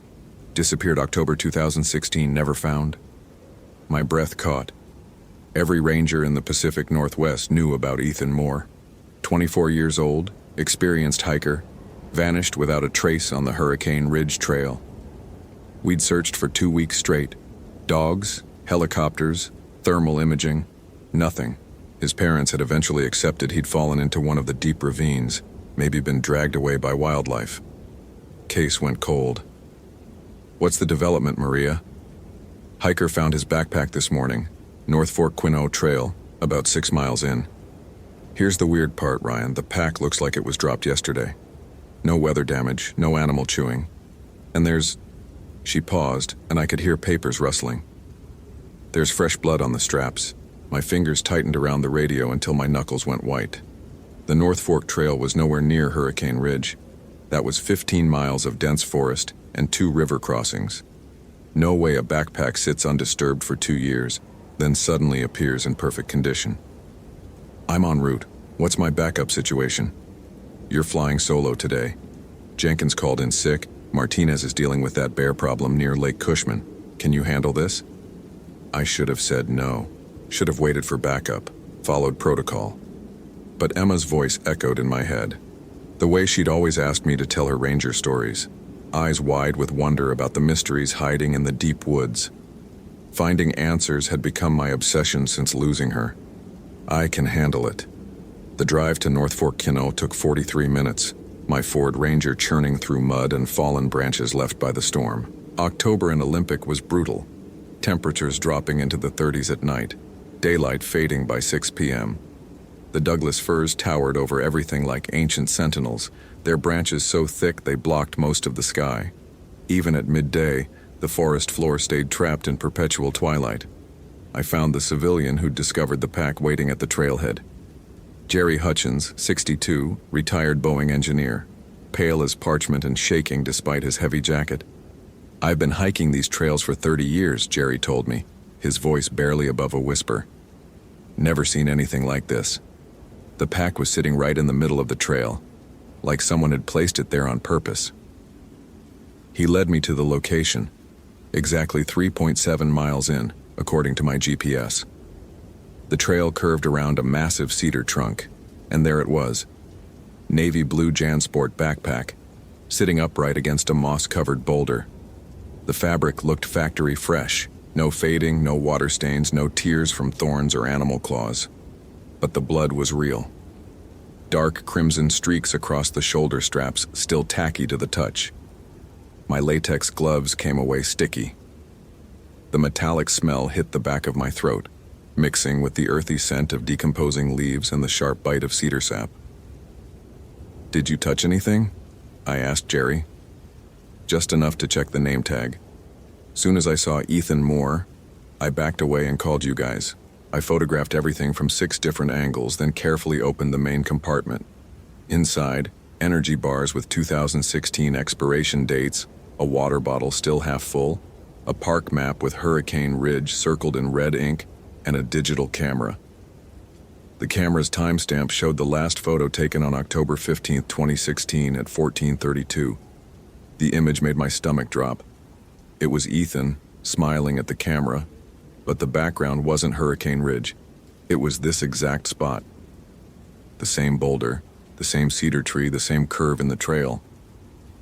Disappeared October 2016, never found. My breath caught. Every ranger in the Pacific Northwest knew about Ethan Moore. 24 years old, experienced hiker, vanished without a trace on the Hurricane Ridge Trail. We'd searched for 2 weeks straight. Dogs, helicopters, thermal imaging, nothing. His parents had eventually accepted he'd fallen into one of the deep ravines, maybe been dragged away by wildlife. Case went cold. What's the development, Maria? Hiker found his backpack this morning, North Fork Quinault Trail, about 6 miles in. Here's the weird part, Ryan. The pack looks like it was dropped yesterday. No weather damage, no animal chewing. And there's... She paused, and I could hear papers rustling. There's fresh blood on the straps. My fingers tightened around the radio until my knuckles went white. The North Fork Trail was nowhere near Hurricane Ridge. That was 15 miles of dense forest and 2 river crossings. No way a backpack sits undisturbed for 2 years, then suddenly appears in perfect condition. I'm en route. What's my backup situation? You're flying solo today. Jenkins called in sick. Martinez is dealing with that bear problem near Lake Cushman. Can you handle this? I should have said no. Should have waited for backup, followed protocol. But Emma's voice echoed in my head. The way she'd always asked me to tell her ranger stories, eyes wide with wonder about the mysteries hiding in the deep woods. Finding answers had become my obsession since losing her. I can handle it. The drive to North Fork Quinault took 43 minutes, my Ford Ranger churning through mud and fallen branches left by the storm. October in Olympic was brutal. Temperatures dropping into the 30s at night, daylight fading by 6 p.m. The Douglas firs towered over everything like ancient sentinels, their branches so thick they blocked most of the sky. Even at midday, the forest floor stayed trapped in perpetual twilight. I found the civilian who'd discovered the pack waiting at the trailhead. Jerry Hutchins, 62, retired Boeing engineer, pale as parchment and shaking despite his heavy jacket. I've been hiking these trails for 30 years, Jerry told me, his voice barely above a whisper. Never seen anything like this. The pack was sitting right in the middle of the trail, like someone had placed it there on purpose. He led me to the location, exactly 3.7 miles in, according to my GPS. The trail curved around a massive cedar trunk, and there it was, navy blue JanSport backpack, sitting upright against a moss-covered boulder. The fabric looked factory fresh, no fading, no water stains, no tears from thorns or animal claws. But the blood was real. Dark crimson streaks across the shoulder straps, still tacky to the touch. My latex gloves came away sticky. The metallic smell hit the back of my throat, mixing with the earthy scent of decomposing leaves and the sharp bite of cedar sap. Did you touch anything? I asked Jerry. Just enough to check the name tag. Soon as I saw Ethan Moore, I backed away and called you guys. I photographed everything from 6 different angles, then carefully opened the main compartment. Inside, energy bars with 2016 expiration dates, a water bottle still half full, a park map with Hurricane Ridge circled in red ink, and a digital camera. The camera's timestamp showed the last photo taken on October 15, 2016 at 14:32. The image made my stomach drop. It was Ethan, smiling at the camera, but the background wasn't Hurricane Ridge. It was this exact spot. The same boulder, The same cedar tree, the same curve in the trail.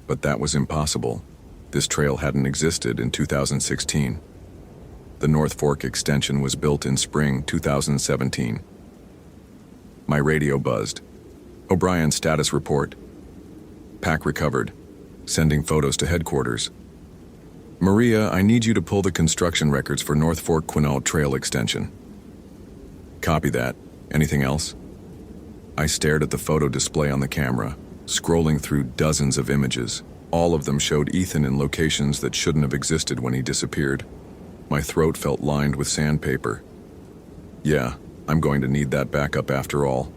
But that was impossible. This trail hadn't existed in 2016. The North Fork extension was built in spring 2017. My radio buzzed. O'Brien's status report. Pack recovered. Sending photos to headquarters. Maria, I need you to pull the construction records for North Fork Quinault Trail extension. Copy that. Anything else? I stared at the photo display on the camera, scrolling through dozens of images. All of them showed Ethan in locations that shouldn't have existed when he disappeared. My throat felt lined with sandpaper. Yeah, I'm going to need that backup after all.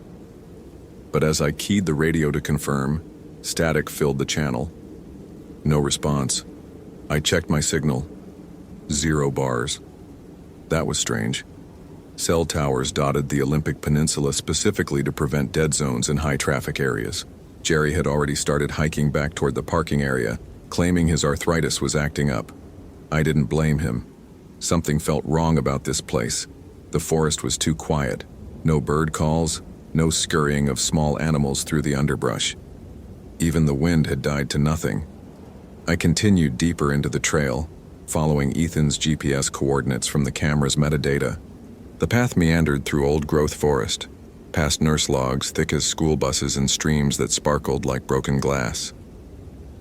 But as I keyed the radio to confirm, static filled the channel. No response. I checked my signal. 0 bars. That was strange. Cell towers dotted the Olympic Peninsula specifically to prevent dead zones in high-traffic areas. Jerry had already started hiking back toward the parking area, claiming his arthritis was acting up. I didn't blame him. Something felt wrong about this place. The forest was too quiet. No bird calls, no scurrying of small animals through the underbrush. Even the wind had died to nothing. I continued deeper into the trail, following Ethan's GPS coordinates from the camera's metadata. The path meandered through old-growth forest, past nurse logs thick as school buses and streams that sparkled like broken glass.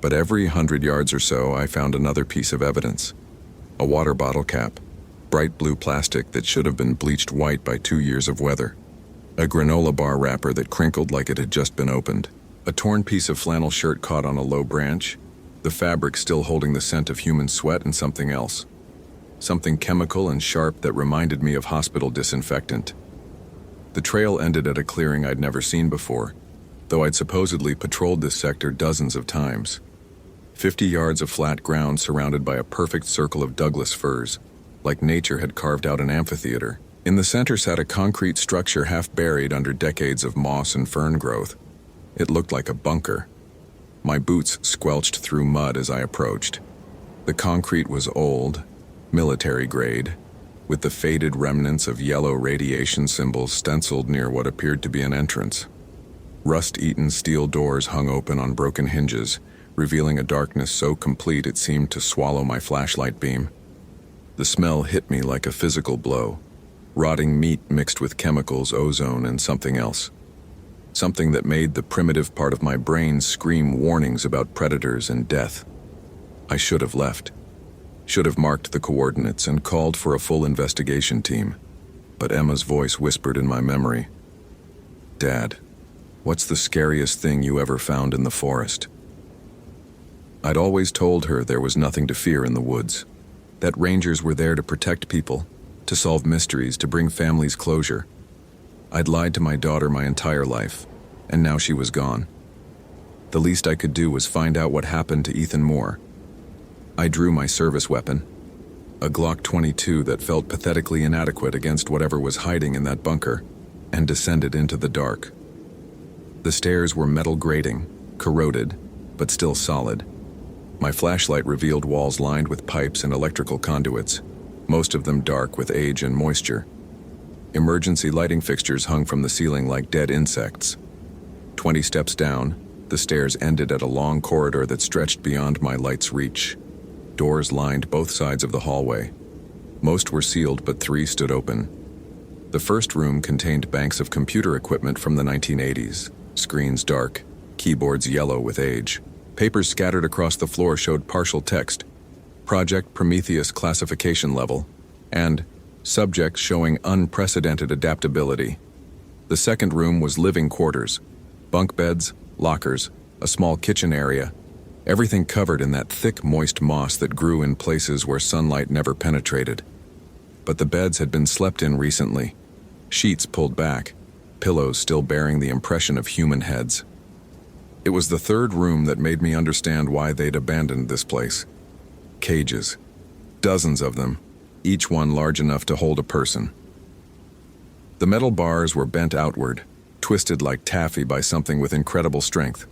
But every 100 yards or so, I found another piece of evidence. A water bottle cap, bright blue plastic that should have been bleached white by 2 years of weather. A granola bar wrapper that crinkled like it had just been opened. A torn piece of flannel shirt caught on a low branch, the fabric still holding the scent of human sweat and something else. Something chemical and sharp that reminded me of hospital disinfectant. The trail ended at a clearing I'd never seen before, though I'd supposedly patrolled this sector dozens of times. 50 yards of flat ground surrounded by a perfect circle of Douglas firs, like nature had carved out an amphitheater. In the center sat a concrete structure half buried under decades of moss and fern growth. It looked like a bunker. My boots squelched through mud as I approached. The concrete was old, military grade, with the faded remnants of yellow radiation symbols stenciled near what appeared to be an entrance. Rust-eaten steel doors hung open on broken hinges, revealing a darkness so complete it seemed to swallow my flashlight beam. The smell hit me like a physical blow. Rotting meat mixed with chemicals, ozone, and something else. Something that made the primitive part of my brain scream warnings about predators and death. I should have left. Should have marked the coordinates and called for a full investigation team. But Emma's voice whispered in my memory. Dad, what's the scariest thing you ever found in the forest? I'd always told her there was nothing to fear in the woods. That rangers were there to protect people, to solve mysteries, to bring families closure. I'd lied to my daughter my entire life, and now she was gone. The least I could do was find out what happened to Ethan Moore. I drew my service weapon, a Glock 22 that felt pathetically inadequate against whatever was hiding in that bunker, and descended into the dark. The stairs were metal grating, corroded, but still solid. My flashlight revealed walls lined with pipes and electrical conduits, most of them dark with age and moisture. Emergency lighting fixtures hung from the ceiling like dead insects. 20 steps down, the stairs ended at a long corridor that stretched beyond my light's reach. Doors lined both sides of the hallway. Most were sealed, but 3 stood open. The first room contained banks of computer equipment from the 1980s, screens dark, keyboards yellow with age. Papers scattered across the floor showed partial text, Project Prometheus classification level, and subjects showing unprecedented adaptability. The second room was living quarters, bunk beds, lockers, a small kitchen area, everything covered in that thick, moist moss that grew in places where sunlight never penetrated. But the beds had been slept in recently, sheets pulled back, pillows still bearing the impression of human heads. It was the third room that made me understand why they'd abandoned this place. Cages. Dozens of them, each one large enough to hold a person. The metal bars were bent outward, twisted like taffy by something with incredible strength.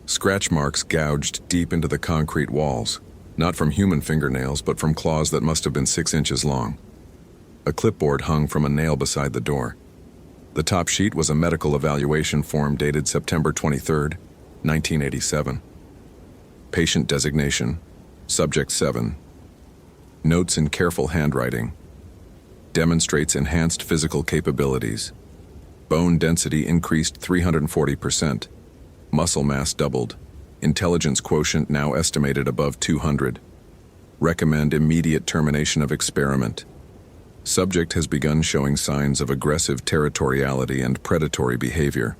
Scratch marks gouged deep into the concrete walls, not from human fingernails, but from claws that must have been 6 inches long. A clipboard hung from a nail beside the door. The top sheet was a medical evaluation form dated September 23, 1987. Patient designation, Subject 7. Notes in careful handwriting. Demonstrates enhanced physical capabilities. Bone density increased 340%. Muscle mass doubled. Intelligence quotient now estimated above 200. Recommend immediate termination of experiment. Subject has begun showing signs of aggressive territoriality and predatory behavior.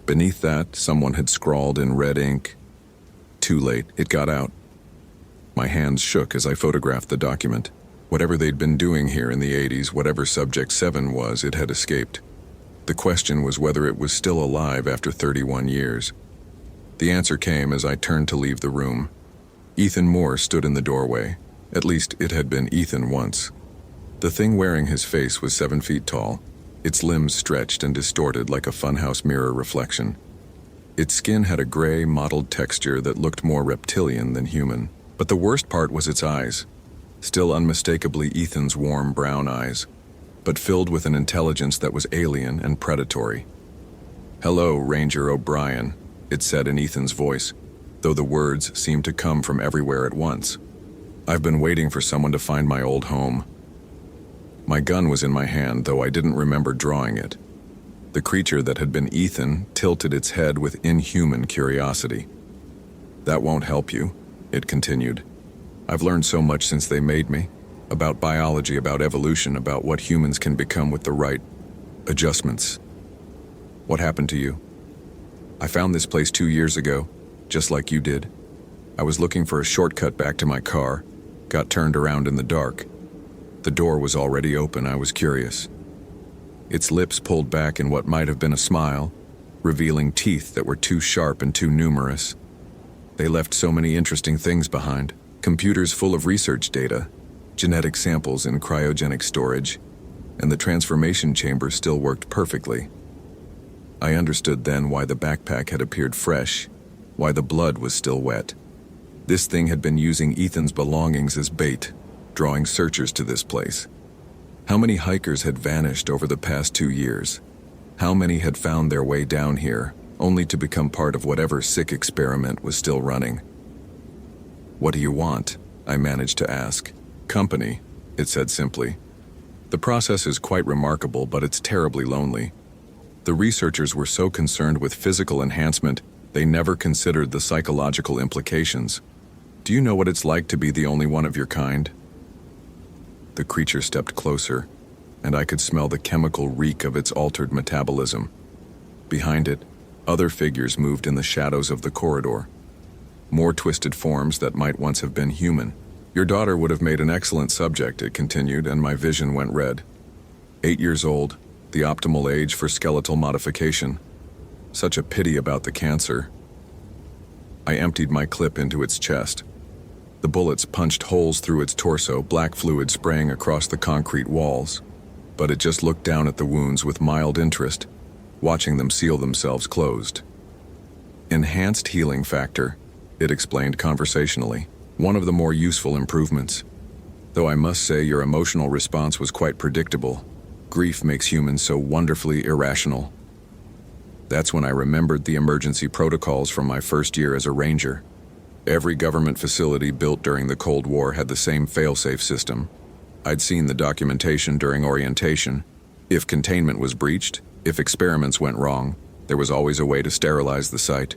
Beneath that, someone had scrawled in red ink, "Too late, it got out." My hands shook as I photographed the document. Whatever they'd been doing here in the 80s, whatever Subject 7 was, it had escaped. The question was whether it was still alive after 31 years. The answer came as I turned to leave the room. Ethan Moore stood in the doorway. At least it had been Ethan once. The thing wearing his face was 7 feet tall, its limbs stretched and distorted like a funhouse mirror reflection. Its skin had a gray, mottled texture that looked more reptilian than human. But the worst part was its eyes. Still unmistakably Ethan's warm brown eyes, but filled with an intelligence that was alien and predatory. "Hello, Ranger O'Brien," it said in Ethan's voice, though the words seemed to come from everywhere at once. "I've been waiting for someone to find my old home." My gun was in my hand, though I didn't remember drawing it. The creature that had been Ethan tilted its head with inhuman curiosity. "That won't help you," it continued. "I've learned so much since they made me, about biology, about evolution, about what humans can become with the right adjustments." "What happened to you?" "I found this place 2 years ago, just like you did. I was looking for a shortcut back to my car, got turned around in the dark. The door was already open. I was curious." Its lips pulled back in what might have been a smile, revealing teeth that were too sharp and too numerous. They left so many interesting things behind. Computers full of research data, genetic samples in cryogenic storage, and the transformation chamber still worked perfectly. I understood then why the backpack had appeared fresh, why the blood was still wet. This thing had been using Ethan's belongings as bait, drawing searchers to this place. How many hikers had vanished over the past 2 years? How many had found their way down here, only to become part of whatever sick experiment was still running? "What do you want?" I managed to ask. "Company," it said simply. "The process is quite remarkable, but it's terribly lonely. The researchers were so concerned with physical enhancement, they never considered the psychological implications. Do you know what it's like to be the only one of your kind?" The creature stepped closer, and I could smell the chemical reek of its altered metabolism. Behind it, other figures moved in the shadows of the corridor. More twisted forms that might once have been human. "Your daughter would have made an excellent subject," it continued, and my vision went red. 8 years old, the optimal age for skeletal modification. Such a pity about the cancer. I emptied my clip into its chest. The bullets punched holes through its torso, black fluid spraying across the concrete walls. But it just looked down at the wounds with mild interest, watching them seal themselves closed. "Enhanced healing factor," it explained conversationally. "One of the more useful improvements. Though I must say your emotional response was quite predictable. Grief makes humans so wonderfully irrational." That's when I remembered the emergency protocols from my first year as a ranger. Every government facility built during the Cold War had the same fail-safe system. I'd seen the documentation during orientation. If containment was breached, if experiments went wrong, there was always a way to sterilize the site.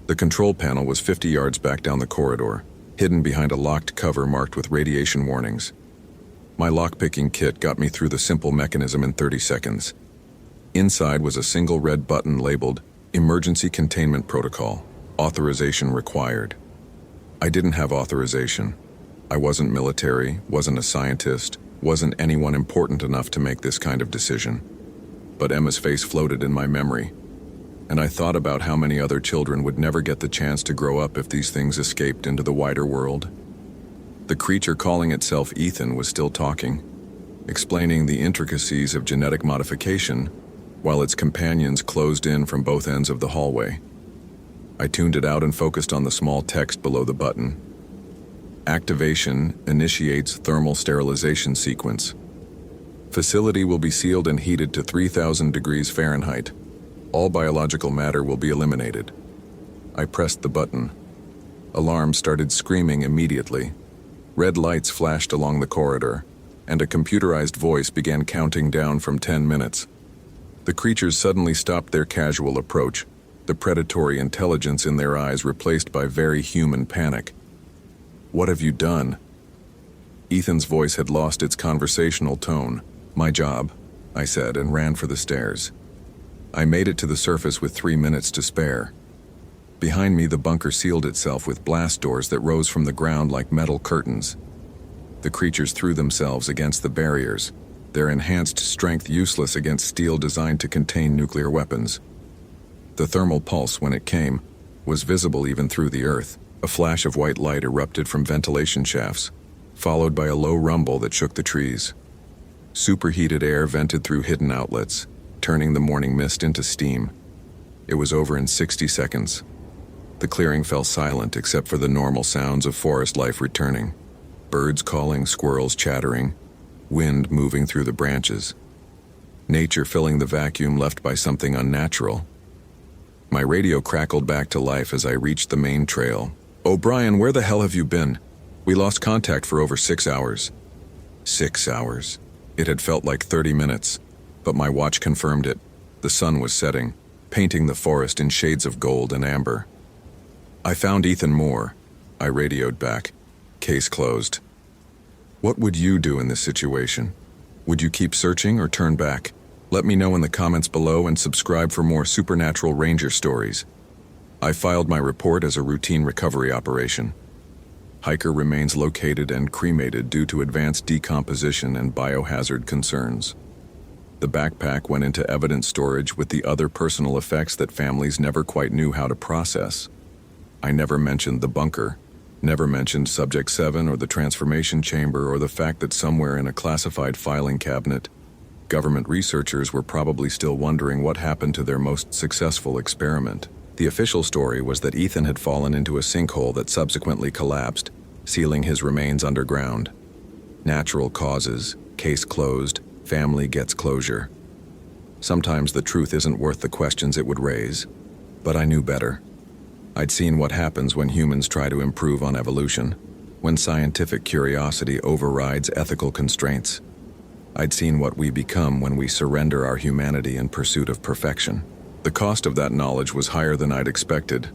The control panel was 50 yards back down the corridor, hidden behind a locked cover marked with radiation warnings. My lockpicking kit got me through the simple mechanism in 30 seconds. Inside was a single red button labeled Emergency Containment Protocol, Authorization Required. I didn't have authorization. I wasn't military, wasn't a scientist, wasn't anyone important enough to make this kind of decision. But Emma's face floated in my memory, and I thought about how many other children would never get the chance to grow up if these things escaped into the wider world. The creature calling itself Ethan was still talking, explaining the intricacies of genetic modification, while its companions closed in from both ends of the hallway. I tuned it out and focused on the small text below the button. Activation initiates thermal sterilization sequence. Facility will be sealed and heated to 3,000 degrees Fahrenheit. All biological matter will be eliminated. I pressed the button. Alarm started screaming immediately. Red lights flashed along the corridor, and a computerized voice began counting down from 10 minutes. The creatures suddenly stopped their casual approach, the predatory intelligence in their eyes replaced by very human panic. "What have you done?" Ethan's voice had lost its conversational tone. "My job," I said, and ran for the stairs. I made it to the surface with 3 minutes to spare. Behind me, the bunker sealed itself with blast doors that rose from the ground like metal curtains. The creatures threw themselves against the barriers, their enhanced strength useless against steel designed to contain nuclear weapons. The thermal pulse, when it came, was visible even through the earth. A flash of white light erupted from ventilation shafts, followed by a low rumble that shook the trees. Superheated air vented through hidden outlets, turning the morning mist into steam. It was over in 60 seconds. The clearing fell silent except for the normal sounds of forest life returning. Birds calling, squirrels chattering, wind moving through the branches. Nature filling the vacuum left by something unnatural. My radio crackled back to life as I reached the main trail. "O'Brien, where the hell have you been? We lost contact for over 6 hours. 6 hours. It had felt like 30 minutes, but my watch confirmed it. The sun was setting, painting the forest in shades of gold and amber. "I found Ethan Moore," I radioed back. "Case closed." What would you do in this situation? Would you keep searching or turn back? Let me know in the comments below and subscribe for more supernatural ranger stories. I filed my report as a routine recovery operation. Hiker remains located and cremated due to advanced decomposition and biohazard concerns. The backpack went into evidence storage with the other personal effects that families never quite knew how to process. I never mentioned the bunker, never mentioned Subject 7 or the transformation chamber or the fact that somewhere in a classified filing cabinet, government researchers were probably still wondering what happened to their most successful experiment. The official story was that Ethan had fallen into a sinkhole that subsequently collapsed, sealing his remains underground. Natural causes, case closed, family gets closure. Sometimes the truth isn't worth the questions it would raise, but I knew better. I'd seen what happens when humans try to improve on evolution, when scientific curiosity overrides ethical constraints. I'd seen what we become when we surrender our humanity in pursuit of perfection. The cost of that knowledge was higher than I'd expected.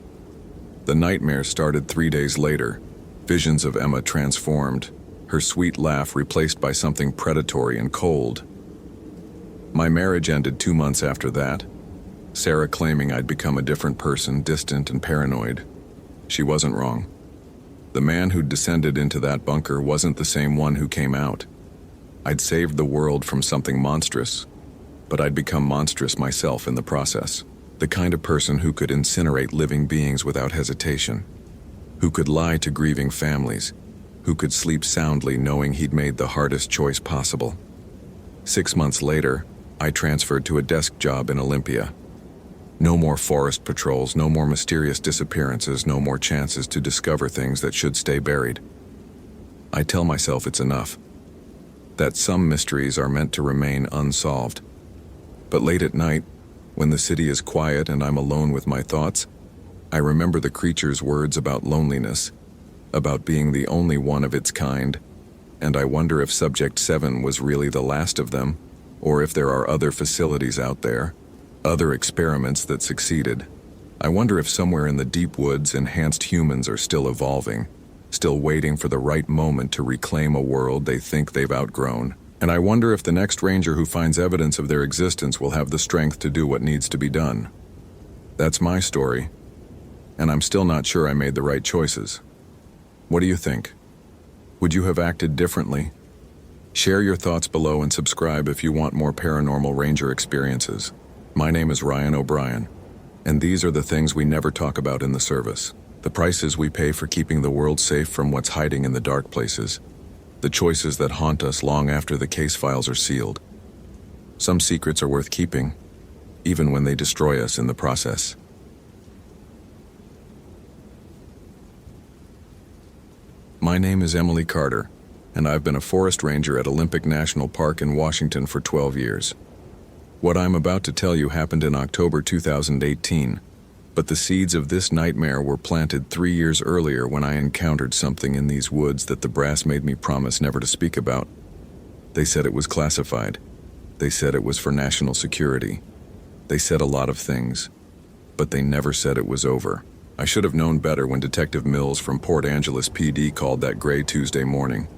The nightmare started 3 days later. Visions of Emma transformed, her sweet laugh replaced by something predatory and cold. My marriage ended 2 months after that, Sarah claiming I'd become a different person, distant and paranoid. She wasn't wrong. The man who'd descended into that bunker wasn't the same one who came out. I'd saved the world from something monstrous, but I'd become monstrous myself in the process. The kind of person who could incinerate living beings without hesitation, who could lie to grieving families, who could sleep soundly knowing he'd made the hardest choice possible. 6 months later, I transferred to a desk job in Olympia. No more forest patrols, no more mysterious disappearances, no more chances to discover things that should stay buried. I tell myself it's enough, that some mysteries are meant to remain unsolved. But late at night, when the city is quiet and I'm alone with my thoughts, I remember the creature's words about loneliness, about being the only one of its kind, and I wonder if Subject 7 was really the last of them, or if there are other facilities out there, other experiments that succeeded. I wonder if somewhere in the deep woods enhanced humans are still evolving, still waiting for the right moment to reclaim a world they think they've outgrown. And I wonder if the next ranger who finds evidence of their existence will have the strength to do what needs to be done. That's my story, and I'm still not sure I made the right choices. What do you think? Would you have acted differently? Share your thoughts below and subscribe if you want more paranormal ranger experiences. My name is Ryan O'Brien, and these are the things we never talk about in the service. The prices we pay for keeping the world safe from what's hiding in the dark places. The choices that haunt us long after the case files are sealed. Some secrets are worth keeping, even when they destroy us in the process. My name is Emily Carter, and I've been a forest ranger at Olympic National Park in Washington for 12 years. What I'm about to tell you happened in October 2018, but the seeds of this nightmare were planted 3 years earlier when I encountered something in these woods that the brass made me promise never to speak about. They said it was classified. They said it was for national security. They said a lot of things, but they never said it was over. I should have known better when Detective Mills from Port Angeles PD called that gray Tuesday morning,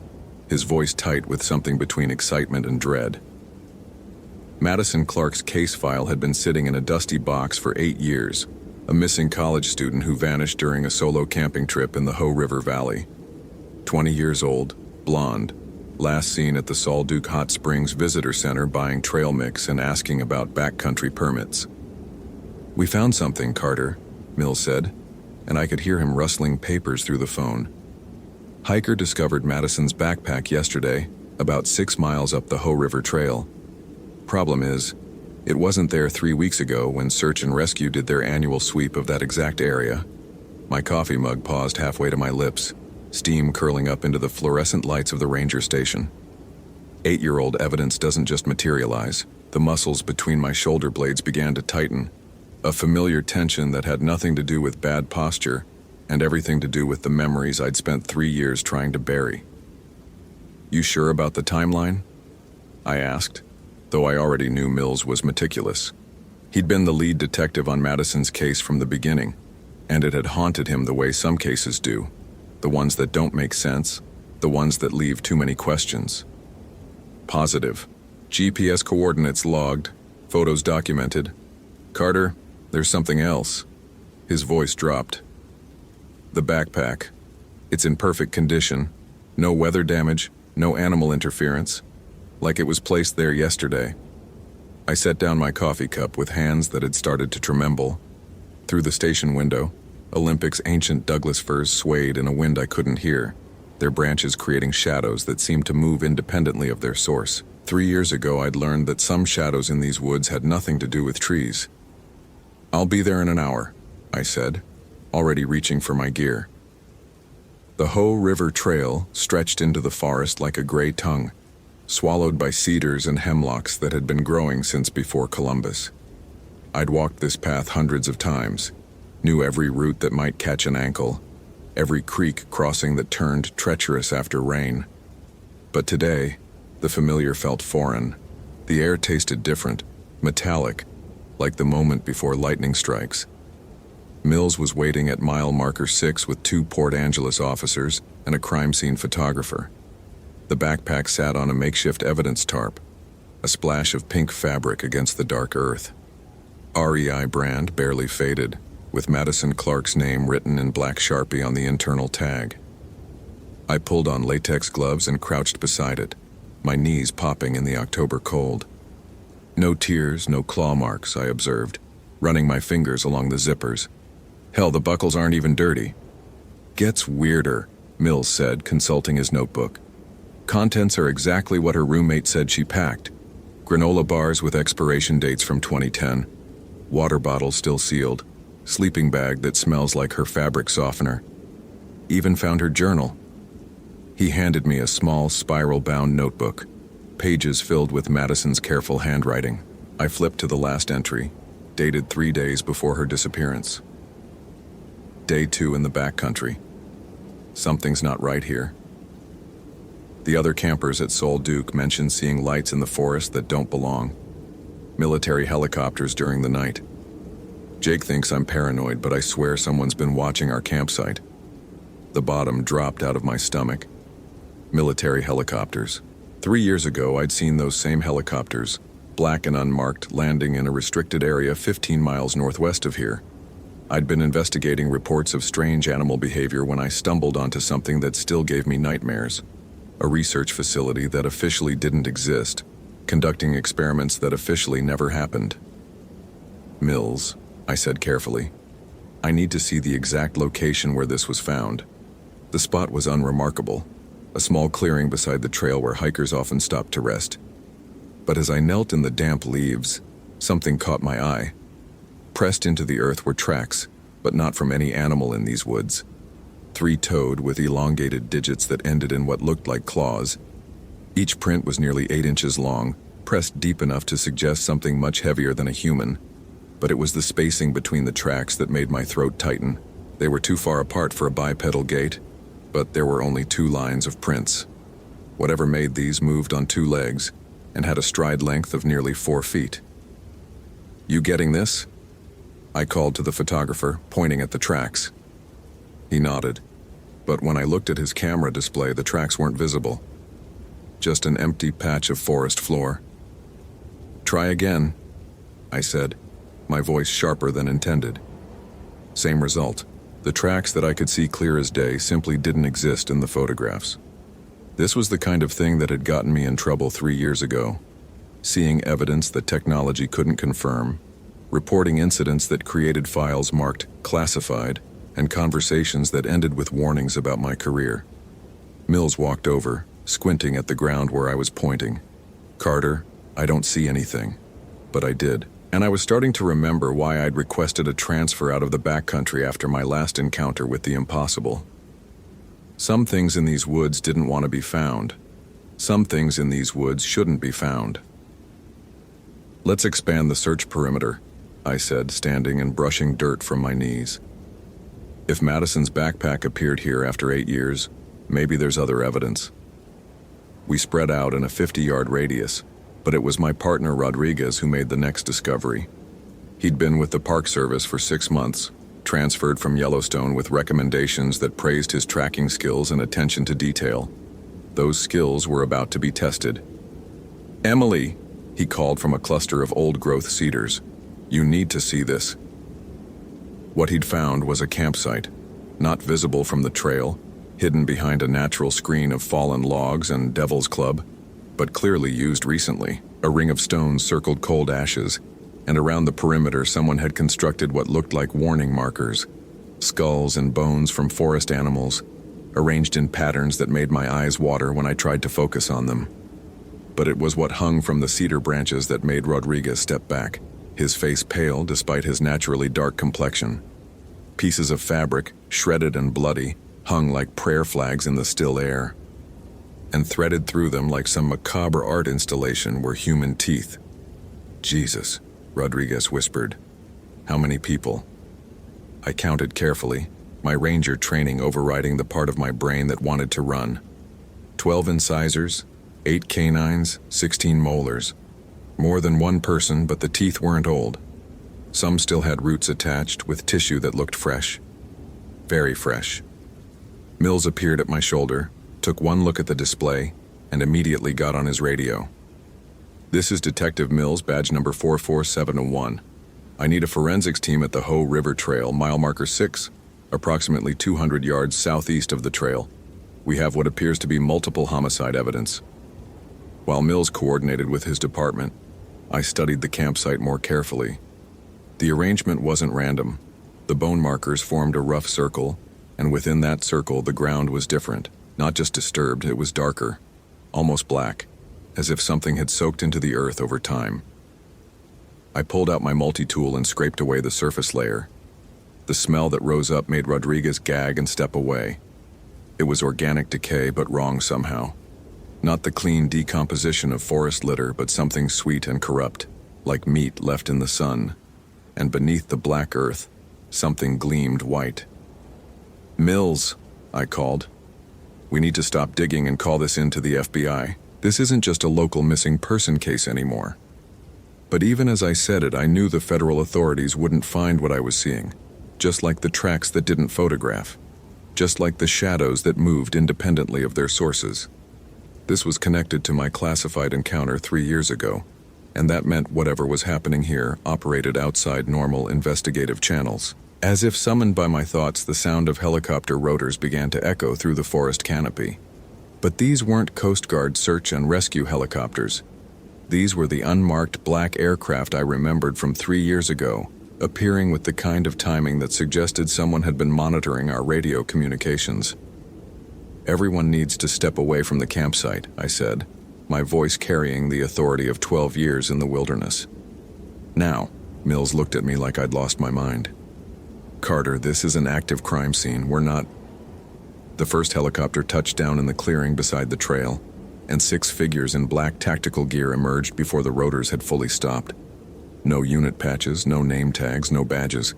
his voice tight with something between excitement and dread. Madison Clark's case file had been sitting in a dusty box for 8 years, a missing college student who vanished during a solo camping trip in the Hoh River Valley. 20 years old, blonde, last seen at the Salt Duke Hot Springs Visitor Center buying trail mix and asking about backcountry permits. "We found something, Carter," Mills said, and I could hear him rustling papers through the phone. Hiker discovered Madison's backpack yesterday, about 6 miles up the Hoh River Trail. Problem is, it wasn't there 3 weeks ago when Search and Rescue did their annual sweep of that exact area. My coffee mug paused halfway to my lips, steam curling up into the fluorescent lights of the ranger station. 8-year-old evidence doesn't just materialize. The muscles between my shoulder blades began to tighten, a familiar tension that had nothing to do with bad posture and everything to do with the memories I'd spent 3 years trying to bury. "You sure about the timeline?" I asked, though I already knew Mills was meticulous. He'd been the lead detective on Madison's case from the beginning, and it had haunted him the way some cases do, the ones that don't make sense, the ones that leave too many questions. "Positive. GPS coordinates logged, photos documented. Carter, there's something else." His voice dropped. "The backpack. It's in perfect condition. No weather damage, no animal interference. Like it was placed there yesterday." I set down my coffee cup with hands that had started to tremble. Through the station window, Olympic's ancient Douglas firs swayed in a wind I couldn't hear, their branches creating shadows that seemed to move independently of their source. 3 years ago, I'd learned that some shadows in these woods had nothing to do with trees. "I'll be there in an hour," I said, already reaching for my gear. The Hoh River Trail stretched into the forest like a gray tongue, swallowed by cedars and hemlocks that had been growing since before Columbus. I'd walked this path hundreds of times, knew every route that might catch an ankle, every creek crossing that turned treacherous after rain. But today, the familiar felt foreign. The air tasted different, metallic, like the moment before lightning strikes. Mills was waiting at mile marker 6 with 2 Port Angeles officers and a crime scene photographer. The backpack sat on a makeshift evidence tarp, a splash of pink fabric against the dark earth. REI brand barely faded, with Madison Clark's name written in black Sharpie on the internal tag. I pulled on latex gloves and crouched beside it, my knees popping in the October cold. No tears, no claw marks, I observed, running my fingers along the zippers. Hell, the buckles aren't even dirty. "Gets weirder," Mills said, consulting his notebook. "Contents are exactly what her roommate said she packed. Granola bars with expiration dates from 2010. Water bottle still sealed. Sleeping bag that smells like her fabric softener. Even found her journal." He handed me a small, spiral-bound notebook, pages filled with Madison's careful handwriting. I flipped to the last entry, dated 3 days before her disappearance. Day 2 in the backcountry. Something's not right here. The other campers at Salt Duke mentioned seeing lights in the forest that don't belong. Military helicopters during the night. Jake thinks I'm paranoid, but I swear someone's been watching our campsite. The bottom dropped out of my stomach. Military helicopters. 3 years ago, I'd seen those same helicopters, black and unmarked, landing in a restricted area 15 miles northwest of here. I'd been investigating reports of strange animal behavior when I stumbled onto something that still gave me nightmares. A research facility that officially didn't exist, conducting experiments that officially never happened. "Mills," I said carefully, "I need to see the exact location where this was found." The spot was unremarkable, a small clearing beside the trail where hikers often stopped to rest. But as I knelt in the damp leaves, something caught my eye. Pressed into the earth were tracks, but not from any animal in these woods. three-toed with elongated digits that ended in what looked like claws. Each print was nearly 8 inches long, pressed deep enough to suggest something much heavier than a human. But it was the spacing between the tracks that made my throat tighten. They were too far apart for a bipedal gait, but there were only 2 lines of prints. Whatever made these moved on 2 legs and had a stride length of nearly 4 feet. "You getting this?" I called to the photographer, pointing at the tracks. He nodded, but when I looked at his camera display, the tracks weren't visible. Just an empty patch of forest floor. "Try again," I said, my voice sharper than intended. Same result. The tracks that I could see clear as day simply didn't exist in the photographs. This was the kind of thing that had gotten me in trouble 3 years ago. Seeing evidence that technology couldn't confirm, reporting incidents that created files marked classified, and conversations that ended with warnings about my career. Mills walked over, squinting at the ground where I was pointing. "Carter, I don't see anything." But I did. And I was starting to remember why I'd requested a transfer out of the backcountry after my last encounter with the impossible. Some things in these woods didn't want to be found. Some things in these woods shouldn't be found. "Let's expand the search perimeter," I said, standing and brushing dirt from my knees. If Madison's backpack appeared here after 8 years, maybe there's other evidence. We spread out in a 50-yard radius, but it was my partner Rodriguez who made the next discovery. He'd been with the Park Service for 6 months, transferred from Yellowstone with recommendations that praised his tracking skills and attention to detail. Those skills were about to be tested. "Emily," he called from a cluster of old-growth cedars, "you need to see this." What he'd found was a campsite, not visible from the trail, hidden behind a natural screen of fallen logs and Devil's Club, but clearly used recently. A ring of stones circled cold ashes, and around the perimeter someone had constructed what looked like warning markers, skulls and bones from forest animals, arranged in patterns that made my eyes water when I tried to focus on them. But it was what hung from the cedar branches that made Rodriguez step back, his face pale despite his naturally dark complexion. Pieces of fabric, shredded and bloody, hung like prayer flags in the still air. And threaded through them like some macabre art installation were human teeth. "Jesus," Rodriguez whispered. "How many people?" I counted carefully, my ranger training overriding the part of my brain that wanted to run. 12 incisors, 8 canines, 16 molars. More than one person, but the teeth weren't old. Some still had roots attached with tissue that looked fresh. Very fresh. Mills appeared at my shoulder, took one look at the display, and immediately got on his radio. "This is Detective Mills, badge number 44701. I need a forensics team at the Hoh River Trail, mile marker 6, approximately 200 yards southeast of the trail. We have what appears to be multiple homicide evidence." While Mills coordinated with his department, I studied the campsite more carefully. The arrangement wasn't random. The bone markers formed a rough circle, and within that circle the ground was different. Not just disturbed, it was darker, almost black, as if something had soaked into the earth over time. I pulled out my multi-tool and scraped away the surface layer. The smell that rose up made Rodriguez gag and step away. It was organic decay, but wrong somehow. Not the clean decomposition of forest litter, but something sweet and corrupt, like meat left in the sun. And beneath the black earth, something gleamed white. "Mills," I called. "We need to stop digging and call this in to the FBI. This isn't just a local missing person case anymore." But even as I said it, I knew the federal authorities wouldn't find what I was seeing, just like the tracks that didn't photograph, just like the shadows that moved independently of their sources. This was connected to my classified encounter 3 years ago, and that meant whatever was happening here operated outside normal investigative channels. As if summoned by my thoughts, the sound of helicopter rotors began to echo through the forest canopy. But these weren't Coast Guard search and rescue helicopters. These were the unmarked black aircraft I remembered from 3 years ago, appearing with the kind of timing that suggested someone had been monitoring our radio communications. "Everyone needs to step away from the campsite," I said, my voice carrying the authority of 12 years in the wilderness. "Now," Mills looked at me like I'd lost my mind. "Carter, this is an active crime scene. We're not..." The first helicopter touched down in the clearing beside the trail, and 6 figures in black tactical gear emerged before the rotors had fully stopped. No unit patches, no name tags, no badges.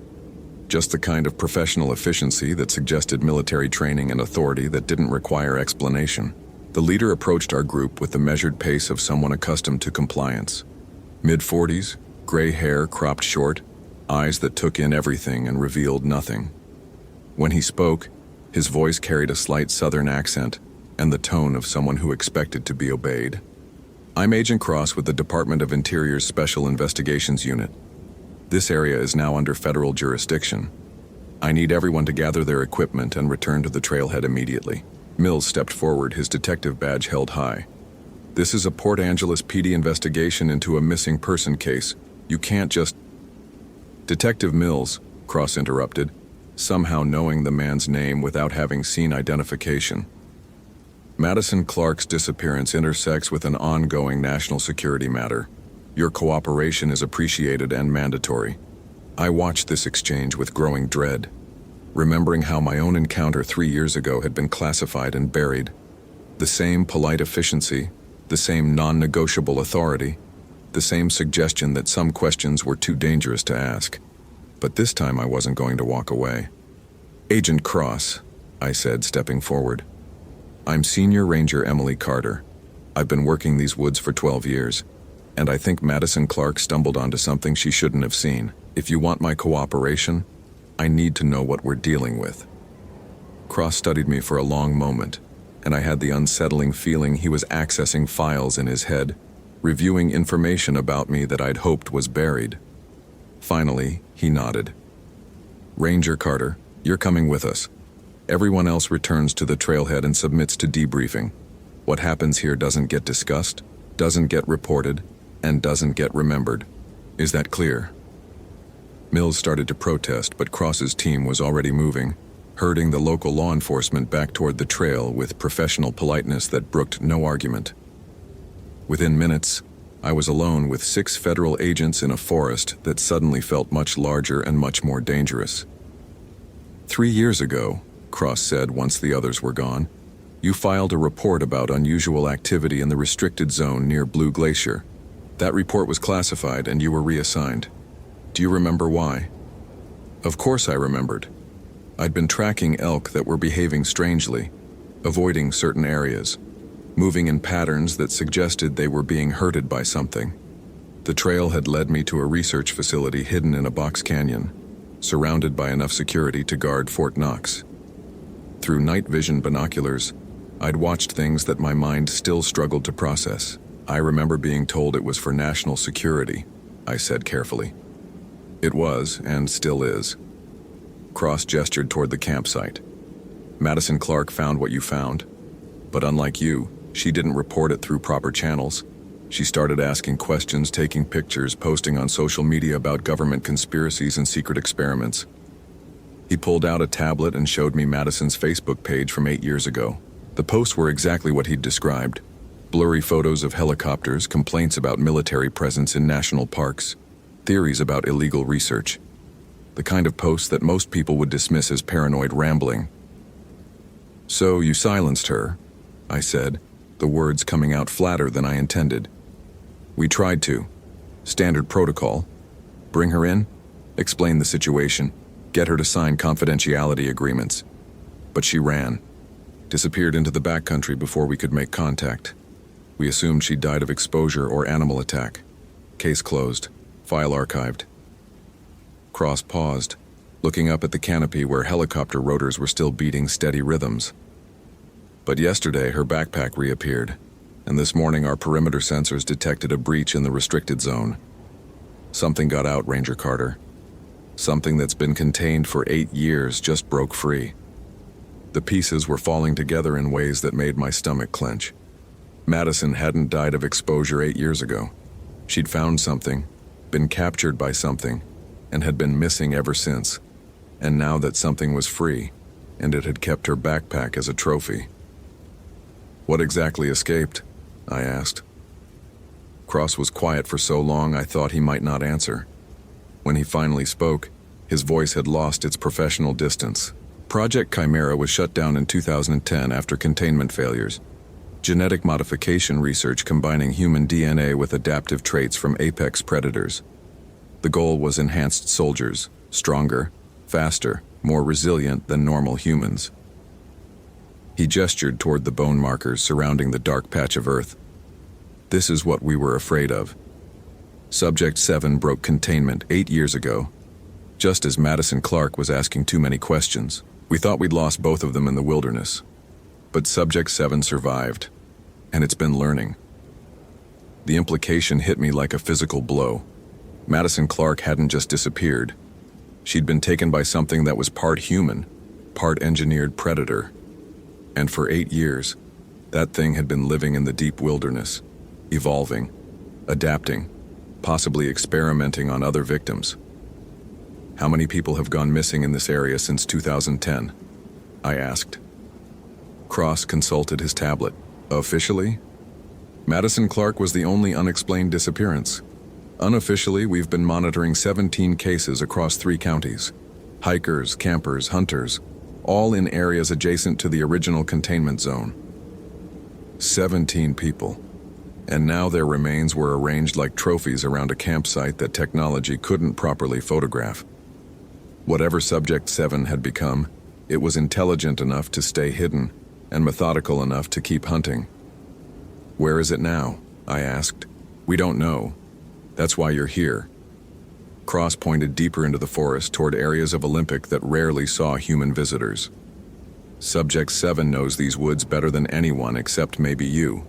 Just the kind of professional efficiency that suggested military training and authority that didn't require explanation. The leader approached our group with the measured pace of someone accustomed to compliance. Mid-40s, gray hair cropped short, eyes that took in everything and revealed nothing. When he spoke, his voice carried a slight southern accent and the tone of someone who expected to be obeyed. "I'm Agent Cross with the Department of Interior's Special Investigations Unit. This area is now under federal jurisdiction. I need everyone to gather their equipment and return to the trailhead immediately." Mills stepped forward, his detective badge held high. "This is a Port Angeles PD investigation into a missing person case. You can't just—" "Detective Mills," Cross interrupted, somehow knowing the man's name without having seen identification. "Madison Clark's disappearance intersects with an ongoing national security matter. Your cooperation is appreciated and mandatory." I watched this exchange with growing dread, remembering how my own encounter 3 years ago had been classified and buried. The same polite efficiency, the same non-negotiable authority, the same suggestion that some questions were too dangerous to ask. But this time I wasn't going to walk away. "Agent Cross," I said, stepping forward. "I'm Senior Ranger Emily Carter. I've been working these woods for 12 years, and I think Madison Clark stumbled onto something she shouldn't have seen. If you want my cooperation, I need to know what we're dealing with." Cross studied me for a long moment, and I had the unsettling feeling he was accessing files in his head, reviewing information about me that I'd hoped was buried. Finally, he nodded. "Ranger Carter, you're coming with us. Everyone else returns to the trailhead and submits to debriefing. What happens here doesn't get discussed, doesn't get reported, and doesn't get remembered. Is that clear?" Mills started to protest, but Cross's team was already moving, herding the local law enforcement back toward the trail with professional politeness that brooked no argument. Within minutes, I was alone with 6 federal agents in a forest that suddenly felt much larger and much more dangerous. "3 years ago," Cross said once the others were gone, "you filed a report about unusual activity in the restricted zone near Blue Glacier. That report was classified and you were reassigned. Do you remember why?" Of course I remembered. I'd been tracking elk that were behaving strangely, avoiding certain areas, moving in patterns that suggested they were being herded by something. The trail had led me to a research facility hidden in a box canyon, surrounded by enough security to guard Fort Knox. Through night vision binoculars, I'd watched things that my mind still struggled to process. "I remember being told it was for national security," I said carefully. "It was, and still is." Cross gestured toward the campsite. "Madison Clark found what you found, but unlike you, she didn't report it through proper channels. She started asking questions, taking pictures, posting on social media about government conspiracies and secret experiments." He pulled out a tablet and showed me Madison's Facebook page from 8 years ago. The posts were exactly what he'd described. Blurry photos of helicopters, complaints about military presence in national parks, theories about illegal research. The kind of posts that most people would dismiss as paranoid rambling. "So you silenced her," I said, the words coming out flatter than I intended. "We tried to. Standard protocol. Bring her in, explain the situation, get her to sign confidentiality agreements. But she ran. Disappeared into the backcountry before we could make contact. We assumed she died of exposure or animal attack. Case closed. File archived." Cross paused, looking up at the canopy where helicopter rotors were still beating steady rhythms. "But yesterday her backpack reappeared, and this morning our perimeter sensors detected a breach in the restricted zone. Something got out, Ranger Carter. Something that's been contained for 8 years just broke free. The pieces were falling together in ways that made my stomach clench. Madison hadn't died of exposure 8 years ago. She'd found something, been captured by something, and had been missing ever since. And now that something was free, and it had kept her backpack as a trophy." "What exactly escaped?" I asked. Cross was quiet for so long I thought he might not answer. When he finally spoke, his voice had lost its professional distance. Project Chimera was shut down in 2010 after containment failures. Genetic modification research combining human DNA with adaptive traits from apex predators. The goal was enhanced soldiers, stronger, faster, more resilient than normal humans. He gestured toward the bone markers surrounding the dark patch of Earth. This is what we were afraid of. Subject 7 broke containment 8 years ago, just as Madison Clark was asking too many questions. We thought we'd lost both of them in the wilderness. But Subject 7 survived, and it's been learning. The implication hit me like a physical blow. Madison Clark hadn't just disappeared. She'd been taken by something that was part human, part engineered predator. And for 8 years, that thing had been living in the deep wilderness, evolving, adapting, possibly experimenting on other victims. How many people have gone missing in this area since 2010? I asked. Cross consulted his tablet. Officially, Madison Clark was the only unexplained disappearance. Unofficially, we've been monitoring 17 cases across 3 counties. Hikers, campers, hunters, all in areas adjacent to the original containment zone. 17 people. And now their remains were arranged like trophies around a campsite that technology couldn't properly photograph. Whatever Subject 7 had become, it was intelligent enough to stay hidden and methodical enough to keep hunting. Where is it now? I asked. We don't know. That's why you're here. Cross pointed deeper into the forest toward areas of Olympic that rarely saw human visitors. Subject 7 knows these woods better than anyone except maybe you.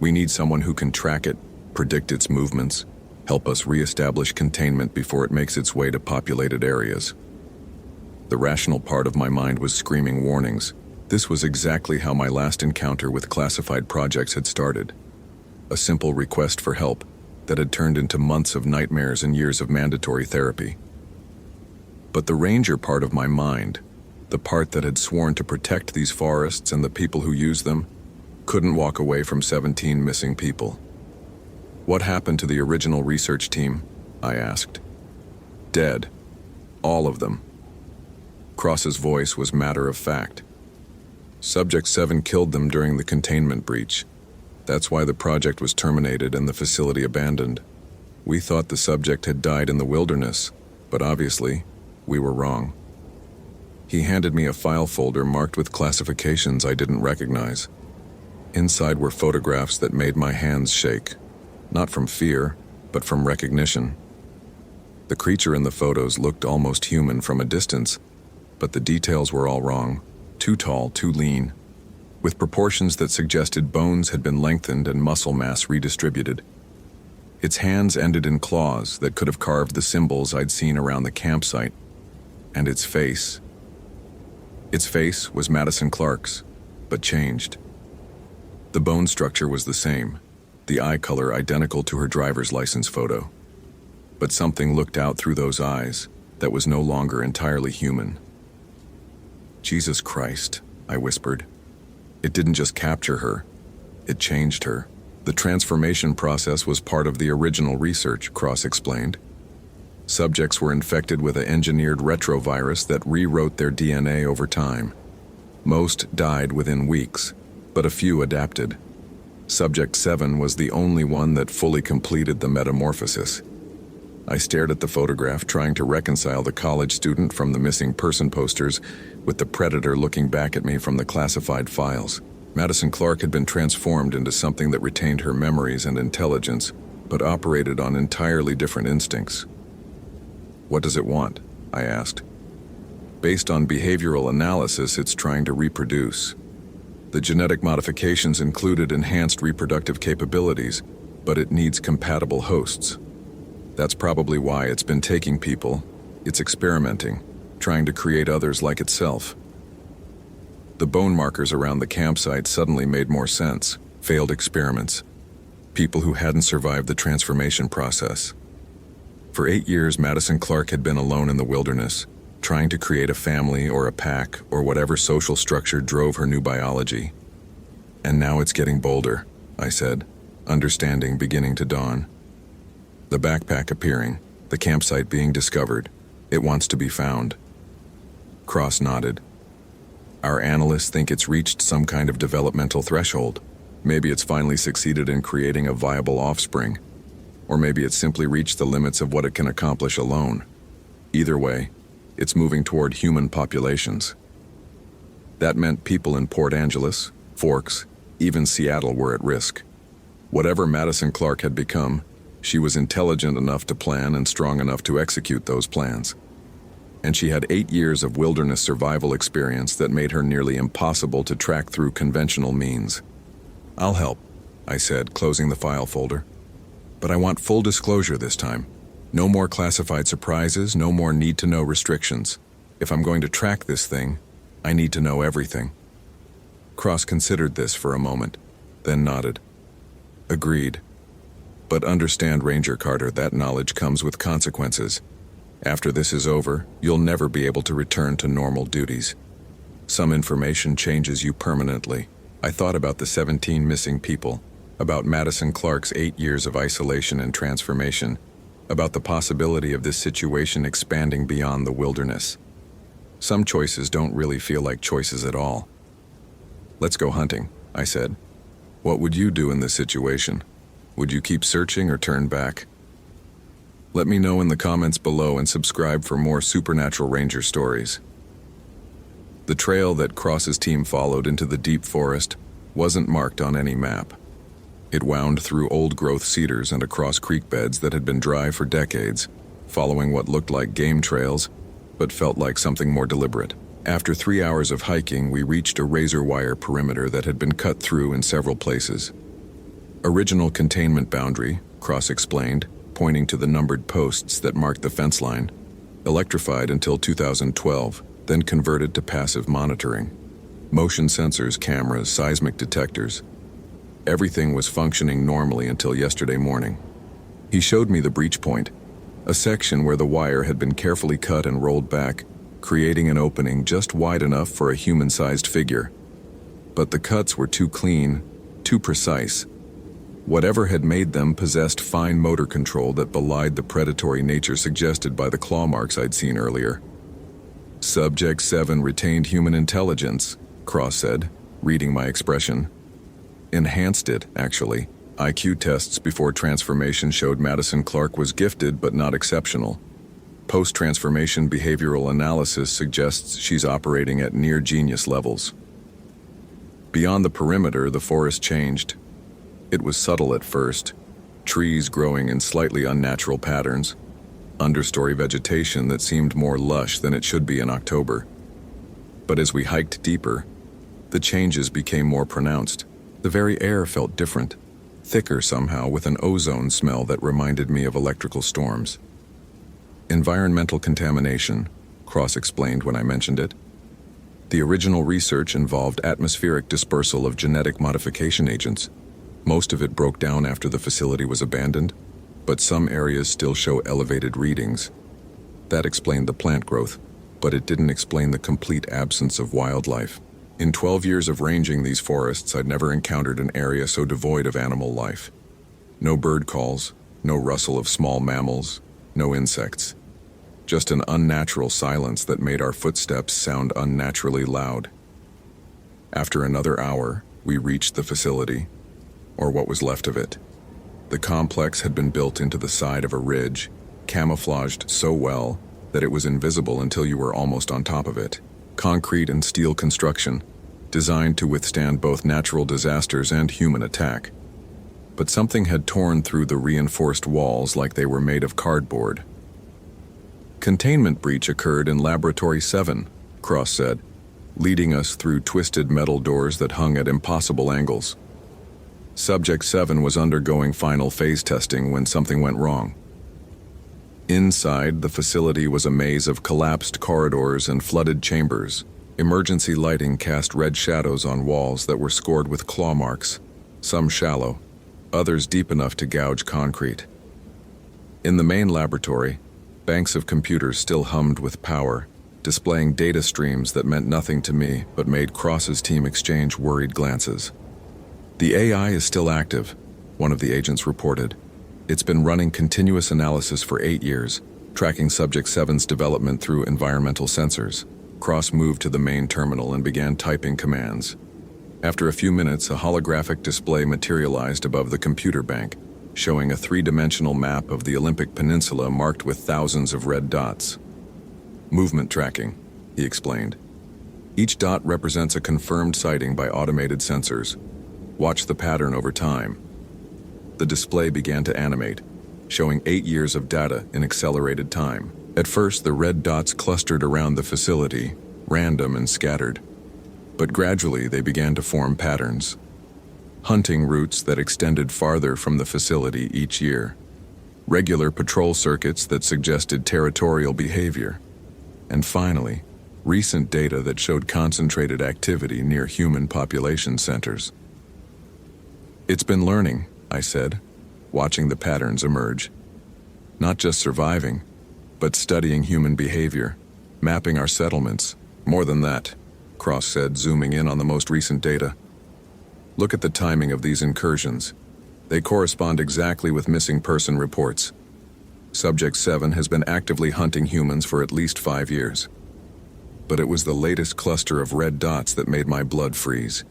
We need someone who can track it, predict its movements, help us reestablish containment before it makes its way to populated areas. The rational part of my mind was screaming warnings. This was exactly how my last encounter with classified projects had started. A simple request for help that had turned into months of nightmares and years of mandatory therapy. But the ranger part of my mind, the part that had sworn to protect these forests and the people who use them, couldn't walk away from 17 missing people. What happened to the original research team? I asked. Dead. All of them. Cross's voice was matter of fact. Subject 7 killed them during the containment breach. That's why the project was terminated and the facility abandoned. We thought the subject had died in the wilderness, but obviously, we were wrong. He handed me a file folder marked with classifications I didn't recognize. Inside were photographs that made my hands shake, not from fear, but from recognition. The creature in the photos looked almost human from a distance, but the details were all wrong. Too tall, too lean, with proportions that suggested bones had been lengthened and muscle mass redistributed. Its hands ended in claws that could have carved the symbols I'd seen around the campsite. And its face. Its face was Madison Clark's, but changed. The bone structure was the same, the eye color identical to her driver's license photo. But something looked out through those eyes that was no longer entirely human. Jesus Christ, I whispered. It didn't just capture her, it changed her. The transformation process was part of the original research, Cross explained. Subjects were infected with an engineered retrovirus that rewrote their DNA over time. Most died within weeks, but a few adapted. Subject 7 was the only one that fully completed the metamorphosis. I stared at the photograph, trying to reconcile the college student from the missing person posters with the predator looking back at me from the classified files. Madison Clark had been transformed into something that retained her memories and intelligence, but operated on entirely different instincts. What does it want? I asked. Based on behavioral analysis, it's trying to reproduce. The genetic modifications included enhanced reproductive capabilities, but it needs compatible hosts. That's probably why it's been taking people. It's experimenting, trying to create others like itself. The bone markers around the campsite suddenly made more sense. Failed experiments. People who hadn't survived the transformation process. For 8 years, Madison Clark had been alone in the wilderness, trying to create a family or a pack or whatever social structure drove her new biology. And now it's getting bolder, I said, understanding beginning to dawn. The backpack appearing, the campsite being discovered. It wants to be found. Cross nodded. Our analysts think it's reached some kind of developmental threshold. Maybe it's finally succeeded in creating a viable offspring. Or maybe it's simply reached the limits of what it can accomplish alone. Either way, it's moving toward human populations. That meant people in Port Angeles, Forks, even Seattle were at risk. Whatever Madison Clark had become, she was intelligent enough to plan and strong enough to execute those plans. And she had 8 years of wilderness survival experience that made her nearly impossible to track through conventional means. "I'll help," I said, closing the file folder. "But I want full disclosure this time. No more classified surprises, no more need-to-know restrictions. If I'm going to track this thing, I need to know everything." Cross considered this for a moment, then nodded. "Agreed. But understand, Ranger Carter, that knowledge comes with consequences. After this is over, you'll never be able to return to normal duties. Some information changes you permanently." I thought about the 17 missing people, about Madison Clark's 8 years of isolation and transformation, about the possibility of this situation expanding beyond the wilderness. Some choices don't really feel like choices at all. "Let's go hunting," I said. "What would you do in this situation? Would you keep searching or turn back?" Let me know in the comments below and subscribe for more Supernatural Ranger stories. The trail that Cross's team followed into the deep forest wasn't marked on any map. It wound through old-growth cedars and across creek beds that had been dry for decades, following what looked like game trails, but felt like something more deliberate. After 3 hours of hiking, we reached a razor wire perimeter that had been cut through in several places. "Original containment boundary," Cross explained, pointing to the numbered posts that marked the fence line. "Electrified until 2012, then converted to passive monitoring. Motion sensors, cameras, seismic detectors. Everything was functioning normally until yesterday morning." He showed me the breach point, a section where the wire had been carefully cut and rolled back, creating an opening just wide enough for a human-sized figure. But the cuts were too clean, too precise. Whatever had made them possessed fine motor control that belied the predatory nature suggested by the claw marks I'd seen earlier. "Subject 7 retained human intelligence," Cross said, reading my expression. "Enhanced it, actually. IQ tests before transformation showed Madison Clark was gifted but not exceptional. Post-transformation behavioral analysis suggests she's operating at near-genius levels." Beyond the perimeter, the forest changed. It was subtle at first, trees growing in slightly unnatural patterns, understory vegetation that seemed more lush than it should be in October. But as we hiked deeper, the changes became more pronounced. The very air felt different, thicker somehow, with an ozone smell that reminded me of electrical storms. "Environmental contamination," Cross explained when I mentioned it. "The original research involved atmospheric dispersal of genetic modification agents. Most of it broke down after the facility was abandoned, but some areas still show elevated readings. That explained the plant growth, but it didn't explain the complete absence of wildlife. In 12 years of ranging these forests, I'd never encountered an area so devoid of animal life. No bird calls, no rustle of small mammals, no insects. Just an unnatural silence that made our footsteps sound unnaturally loud. After another hour, we reached the facility, or what was left of it. The complex had been built into the side of a ridge, camouflaged so well that it was invisible until you were almost on top of it. Concrete and steel construction, designed to withstand both natural disasters and human attack. But something had torn through the reinforced walls like they were made of cardboard. "Containment breach occurred in Laboratory 7, Cross said, leading us through twisted metal doors that hung at impossible angles. Subject 7 was undergoing final phase testing when something went wrong. Inside, the facility was a maze of collapsed corridors and flooded chambers. Emergency lighting cast red shadows on walls that were scored with claw marks, some shallow, others deep enough to gouge concrete. In the main laboratory, banks of computers still hummed with power, displaying data streams that meant nothing to me but made Cross's team exchange worried glances. "The AI is still active," one of the agents reported. "It's been running continuous analysis for 8 years, tracking Subject 7's development through environmental sensors." Cross moved to the main terminal and began typing commands. After a few minutes, a holographic display materialized above the computer bank, showing a three-dimensional map of the Olympic Peninsula marked with thousands of red dots. Movement tracking, he explained. Each dot represents a confirmed sighting by automated sensors. Watch the pattern over time. The display began to animate, showing 8 years of data in accelerated time. At first, the red dots clustered around the facility, random and scattered. But gradually, they began to form patterns. Hunting routes that extended farther from the facility each year. Regular patrol circuits that suggested territorial behavior. And finally, recent data that showed concentrated activity near human population centers. It's been learning, I said, watching the patterns emerge. Not just surviving, but studying human behavior, mapping our settlements. More than that, Cross said, zooming in on the most recent data. Look at the timing of these incursions. They correspond exactly with missing person reports. Subject 7 has been actively hunting humans for at least 5 years. But it was the latest cluster of red dots that made my blood freeze.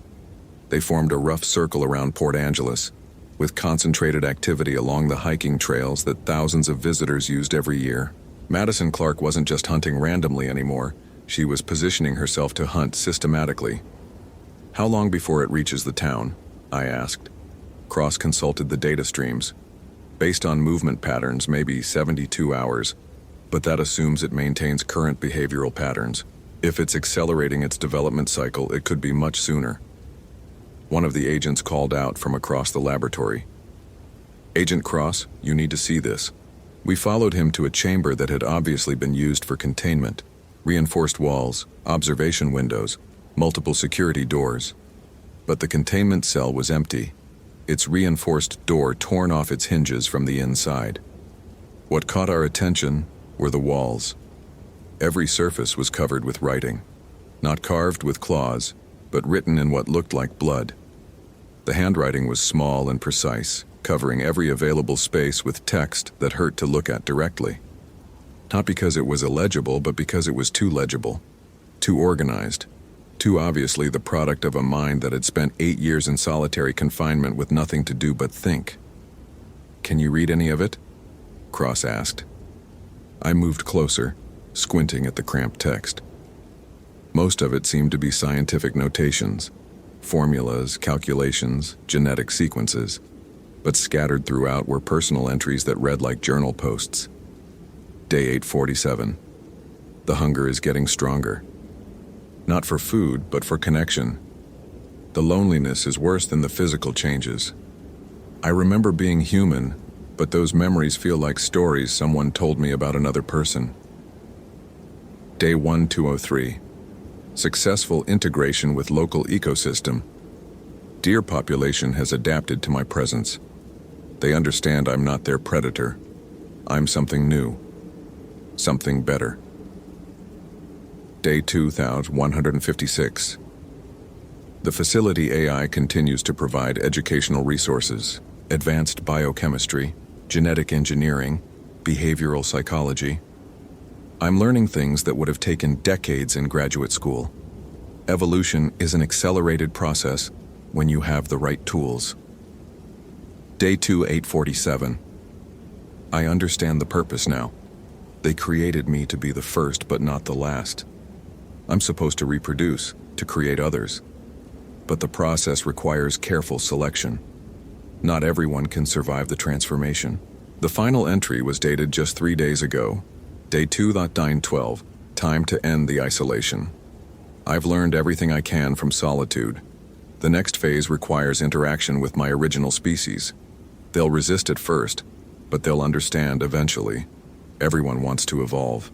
They formed a rough circle around Port Angeles, with concentrated activity along the hiking trails that thousands of visitors used every year. Madison Clark wasn't just hunting randomly anymore. She was positioning herself to hunt systematically. How long before it reaches the town? I asked. Cross consulted the data streams. Based on movement patterns, maybe 72 hours, but that assumes it maintains current behavioral patterns. If it's accelerating its development cycle, it could be much sooner. One of the agents called out from across the laboratory. Agent Cross, you need to see this. We followed him to a chamber that had obviously been used for containment. Reinforced walls, observation windows, multiple security doors. But the containment cell was empty, its reinforced door torn off its hinges from the inside. What caught our attention were the walls. Every surface was covered with writing, not carved with claws, but written in what looked like blood. The handwriting was small and precise, covering every available space with text that hurt to look at directly. Not because it was illegible, but because it was too legible, too organized, too obviously the product of a mind that had spent 8 years in solitary confinement with nothing to do but think. Can you read any of it? Cross asked. I moved closer, squinting at the cramped text. Most of it seemed to be scientific notations, formulas, calculations, genetic sequences, but scattered throughout were personal entries that read like journal posts. Day 847. The hunger is getting stronger. Not for food, but for connection. The loneliness is worse than the physical changes. I remember being human, but those memories feel like stories someone told me about another person. Day 1203. Successful integration with local ecosystem. Deer population has adapted to my presence. They understand I'm not their predator. I'm something new. Something better. Day 2156. The facility AI continues to provide educational resources, advanced biochemistry, genetic engineering, behavioral psychology. I'm learning things that would have taken decades in graduate school. Evolution is an accelerated process when you have the right tools. Day 2847. I understand the purpose now. They created me to be the first but not the last. I'm supposed to reproduce, to create others. But the process requires careful selection. Not everyone can survive the transformation. The final entry was dated just 3 days ago. Day 2.912, time to end the isolation. I've learned everything I can from solitude. The next phase requires interaction with my original species. They'll resist at first, but they'll understand eventually. Everyone wants to evolve.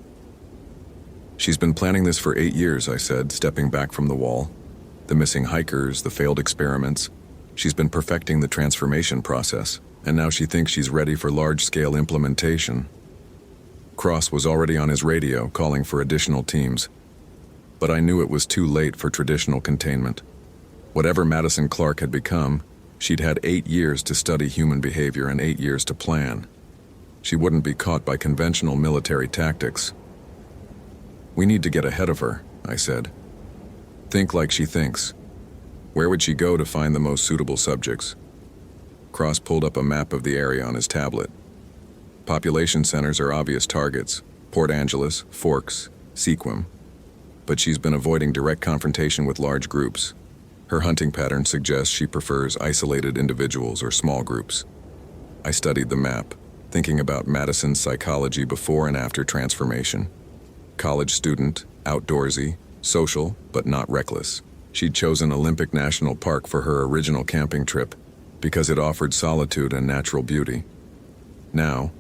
She's been planning this for 8 years, I said, stepping back from the wall. The missing hikers, the failed experiments. She's been perfecting the transformation process, and now she thinks she's ready for large-scale implementation. Cross was already on his radio, calling for additional teams. But I knew it was too late for traditional containment. Whatever Madison Clark had become, she'd had 8 years to study human behavior and 8 years to plan. She wouldn't be caught by conventional military tactics. We need to get ahead of her, I said. Think like she thinks. Where would she go to find the most suitable subjects? Cross pulled up a map of the area on his tablet. Population centers are obvious targets: Port Angeles, Forks, Sequim. But she's been avoiding direct confrontation with large groups. Her hunting pattern suggests she prefers isolated individuals or small groups. I studied the map, thinking about Madison's psychology before and after transformation. College student, outdoorsy, social, but not reckless. She'd chosen Olympic National Park for her original camping trip because it offered solitude and natural beauty. Now,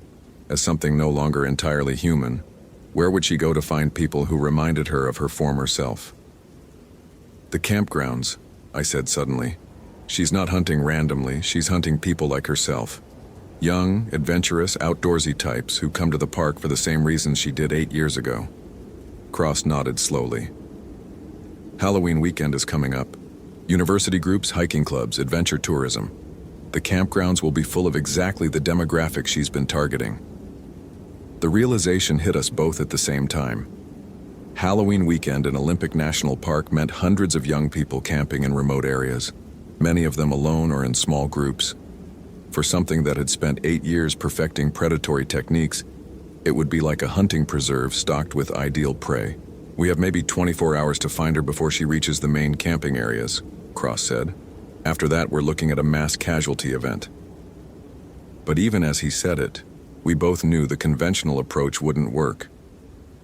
as something no longer entirely human, where would she go to find people who reminded her of her former self? The campgrounds, I said suddenly. She's not hunting randomly, she's hunting people like herself. Young, adventurous, outdoorsy types who come to the park for the same reasons she did 8 years ago. Cross nodded slowly. Halloween weekend is coming up. University groups, hiking clubs, adventure tourism. The campgrounds will be full of exactly the demographic she's been targeting. The realization hit us both at the same time. Halloween weekend in Olympic National Park meant hundreds of young people camping in remote areas, many of them alone or in small groups. For something that had spent 8 years perfecting predatory techniques, it would be like a hunting preserve stocked with ideal prey. We have maybe 24 hours to find her before she reaches the main camping areas, Cross said. After that, we're looking at a mass casualty event. But even as he said it, we both knew the conventional approach wouldn't work.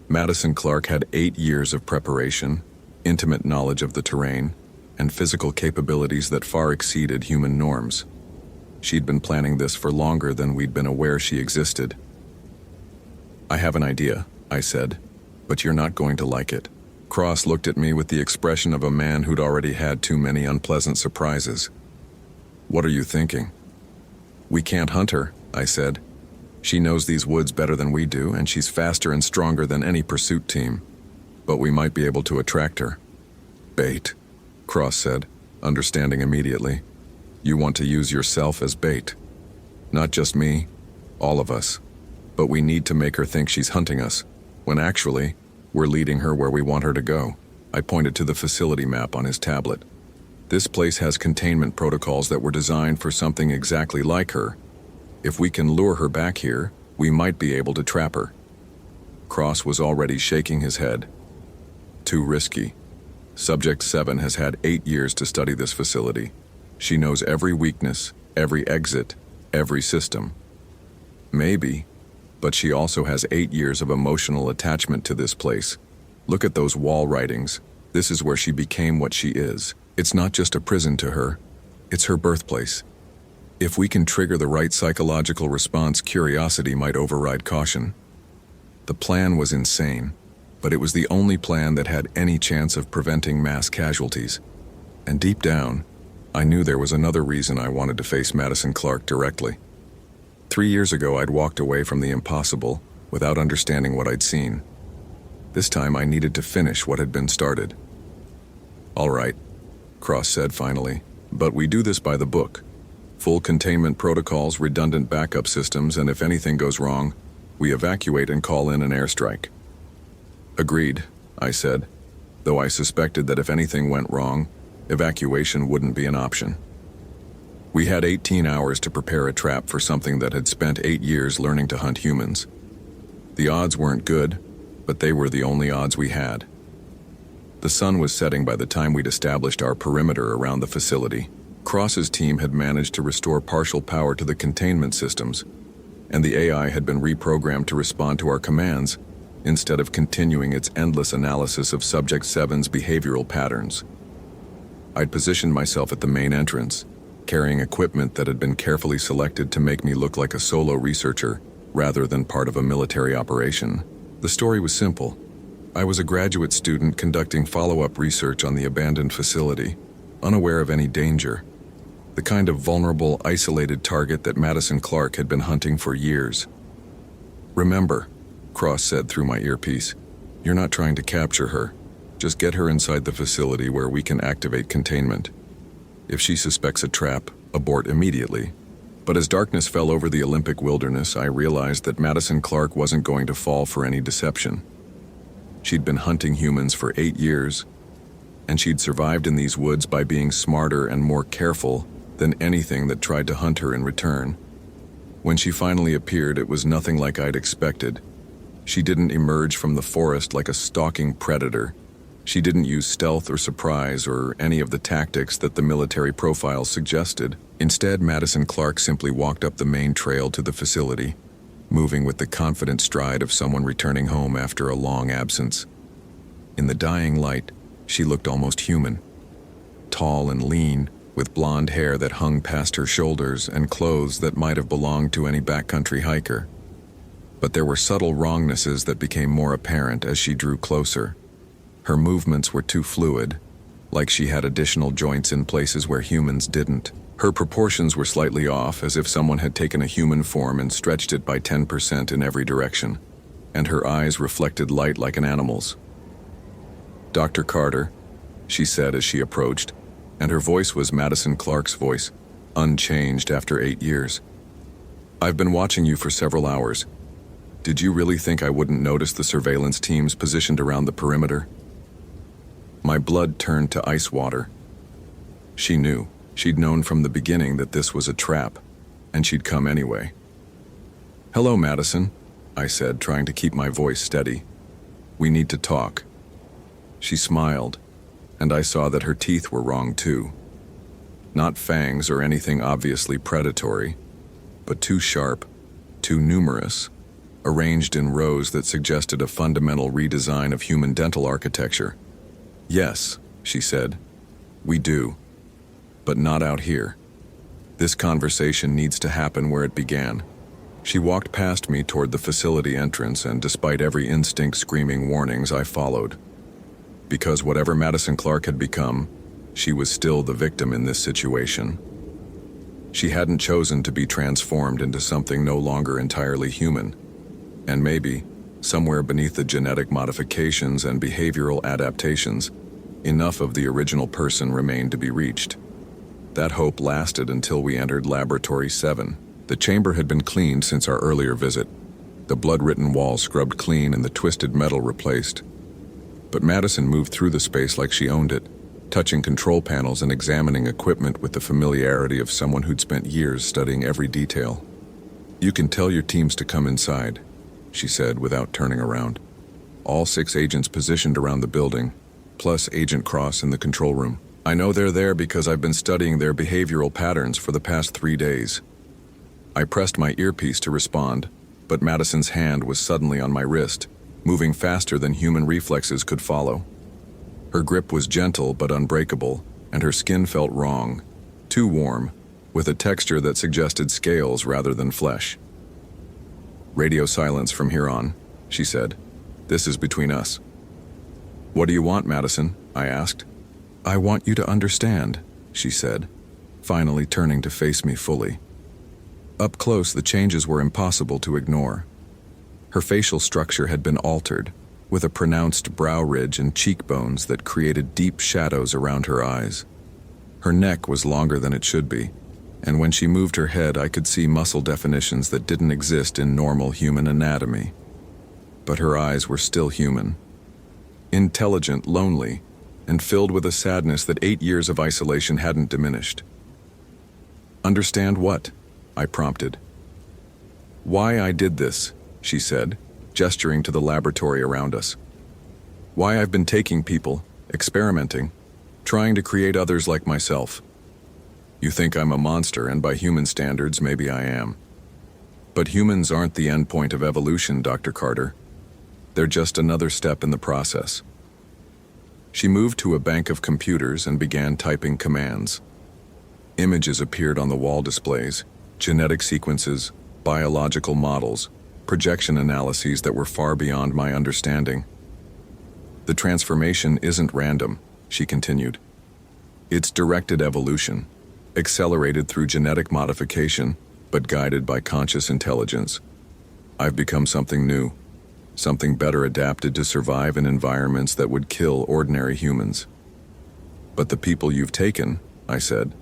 Madison Clark had 8 years of preparation, intimate knowledge of the terrain, and physical capabilities that far exceeded human norms. She'd been planning this for longer than we'd been aware she existed. I have an idea, I said, but you're not going to like it. Cross looked at me with the expression of a man who'd already had too many unpleasant surprises. What are you thinking? We can't hunt her, I said. She knows these woods better than we do, and she's faster and stronger than any pursuit team. But we might be able to attract her. Bait, Cross said, understanding immediately. You want to use yourself as bait. Not just me, all of us. But we need to make her think she's hunting us, when actually, we're leading her where we want her to go. I pointed to the facility map on his tablet. This place has containment protocols that were designed for something exactly like her. If we can lure her back here, we might be able to trap her. Cross was already shaking his head. Too risky. Subject 7 has had 8 years to study this facility. She knows every weakness, every exit, every system. Maybe, but she also has 8 years of emotional attachment to this place. Look at those wall writings. This is where she became what she is. It's not just a prison to her, it's her birthplace. If we can trigger the right psychological response, curiosity might override caution. The plan was insane, but it was the only plan that had any chance of preventing mass casualties. And deep down, I knew there was another reason I wanted to face Madison Clark directly. 3 years ago, I'd walked away from the impossible without understanding what I'd seen. This time, I needed to finish what had been started. All right, Cross said finally, but we do this by the book. Full containment protocols, redundant backup systems, and if anything goes wrong, we evacuate and call in an airstrike. Agreed, I said, though I suspected that if anything went wrong, evacuation wouldn't be an option. We had 18 hours to prepare a trap for something that had spent 8 years learning to hunt humans. The odds weren't good, but they were the only odds we had. The sun was setting by the time we'd established our perimeter around the facility. Cross's team had managed to restore partial power to the containment systems, and the AI had been reprogrammed to respond to our commands instead of continuing its endless analysis of Subject 7's behavioral patterns. I'd positioned myself at the main entrance, carrying equipment that had been carefully selected to make me look like a solo researcher rather than part of a military operation. The story was simple. I was a graduate student conducting follow-up research on the abandoned facility, unaware of any danger. The kind of vulnerable, isolated target that Madison Clark had been hunting for years. Remember, Cross said through my earpiece, you're not trying to capture her. Just get her inside the facility where we can activate containment. If she suspects a trap, abort immediately. But as darkness fell over the Olympic wilderness, I realized that Madison Clark wasn't going to fall for any deception. She'd been hunting humans for 8 years, and she'd survived in these woods by being smarter and more careful than anything that tried to hunt her in return. When she finally appeared, it was nothing like I'd expected. She didn't emerge from the forest like a stalking predator. She didn't use stealth or surprise or any of the tactics that the military profiles suggested. Instead, Madison Clark simply walked up the main trail to the facility, moving with the confident stride of someone returning home after a long absence. In the dying light, she looked almost human. Tall and lean, with blonde hair that hung past her shoulders and clothes that might have belonged to any backcountry hiker. But there were subtle wrongnesses that became more apparent as she drew closer. Her movements were too fluid, like she had additional joints in places where humans didn't. Her proportions were slightly off, as if someone had taken a human form and stretched it by 10% in every direction, and her eyes reflected light like an animal's. "Dr. Carter," she said as she approached, and her voice was Madison Clark's voice, unchanged after 8 years. "I've been watching you for several hours. Did you really think I wouldn't notice the surveillance teams positioned around the perimeter?" My blood turned to ice water. She knew. She'd known from the beginning that this was a trap, and she'd come anyway. "Hello, Madison," I said, trying to keep my voice steady. "We need to talk." She smiled, and I saw that her teeth were wrong too. Not fangs or anything obviously predatory, but too sharp, too numerous, arranged in rows that suggested a fundamental redesign of human dental architecture. "Yes," she said, "we do. But not out here. This conversation needs to happen where it began." She walked past me toward the facility entrance, and despite every instinct screaming warnings, I followed. Because whatever Madison Clark had become, she was still the victim in this situation. She hadn't chosen to be transformed into something no longer entirely human. And maybe, somewhere beneath the genetic modifications and behavioral adaptations, enough of the original person remained to be reached. That hope lasted until we entered Laboratory 7. The chamber had been cleaned since our earlier visit, the blood-written walls scrubbed clean and the twisted metal replaced. But Madison moved through the space like she owned it, touching control panels and examining equipment with the familiarity of someone who'd spent years studying every detail. "You can tell your teams to come inside," she said without turning around. "All 6 agents positioned around the building, plus Agent Cross in the control room. I know they're there because I've been studying their behavioral patterns for the past 3 days." I pressed my earpiece to respond, but Madison's hand was suddenly on my wrist, moving faster than human reflexes could follow. Her grip was gentle but unbreakable, and her skin felt wrong, too warm, with a texture that suggested scales rather than flesh. "Radio silence from here on," she said. "This is between us." "What do you want, Madison?" I asked. "I want you to understand," she said, finally turning to face me fully. Up close, the changes were impossible to ignore. Her facial structure had been altered, with a pronounced brow ridge and cheekbones that created deep shadows around her eyes. Her neck was longer than it should be, and when she moved her head, I could see muscle definitions that didn't exist in normal human anatomy. But her eyes were still human. Intelligent, lonely, and filled with a sadness that 8 years of isolation hadn't diminished. "Understand what?" I prompted. "Why I did this," she said, gesturing to the laboratory around us. "Why I've been taking people, experimenting, trying to create others like myself. You think I'm a monster, and by human standards, maybe I am. But humans aren't the end point of evolution, Dr. Carter. They're just another step in the process." She moved to a bank of computers and began typing commands. Images appeared on the wall displays, genetic sequences, biological models, projection analyses that were far beyond my understanding. "The transformation isn't random," she continued. "It's directed evolution, accelerated through genetic modification, but guided by conscious intelligence. I've become something new, something better adapted to survive in environments that would kill ordinary humans." "But the people you've taken," I said,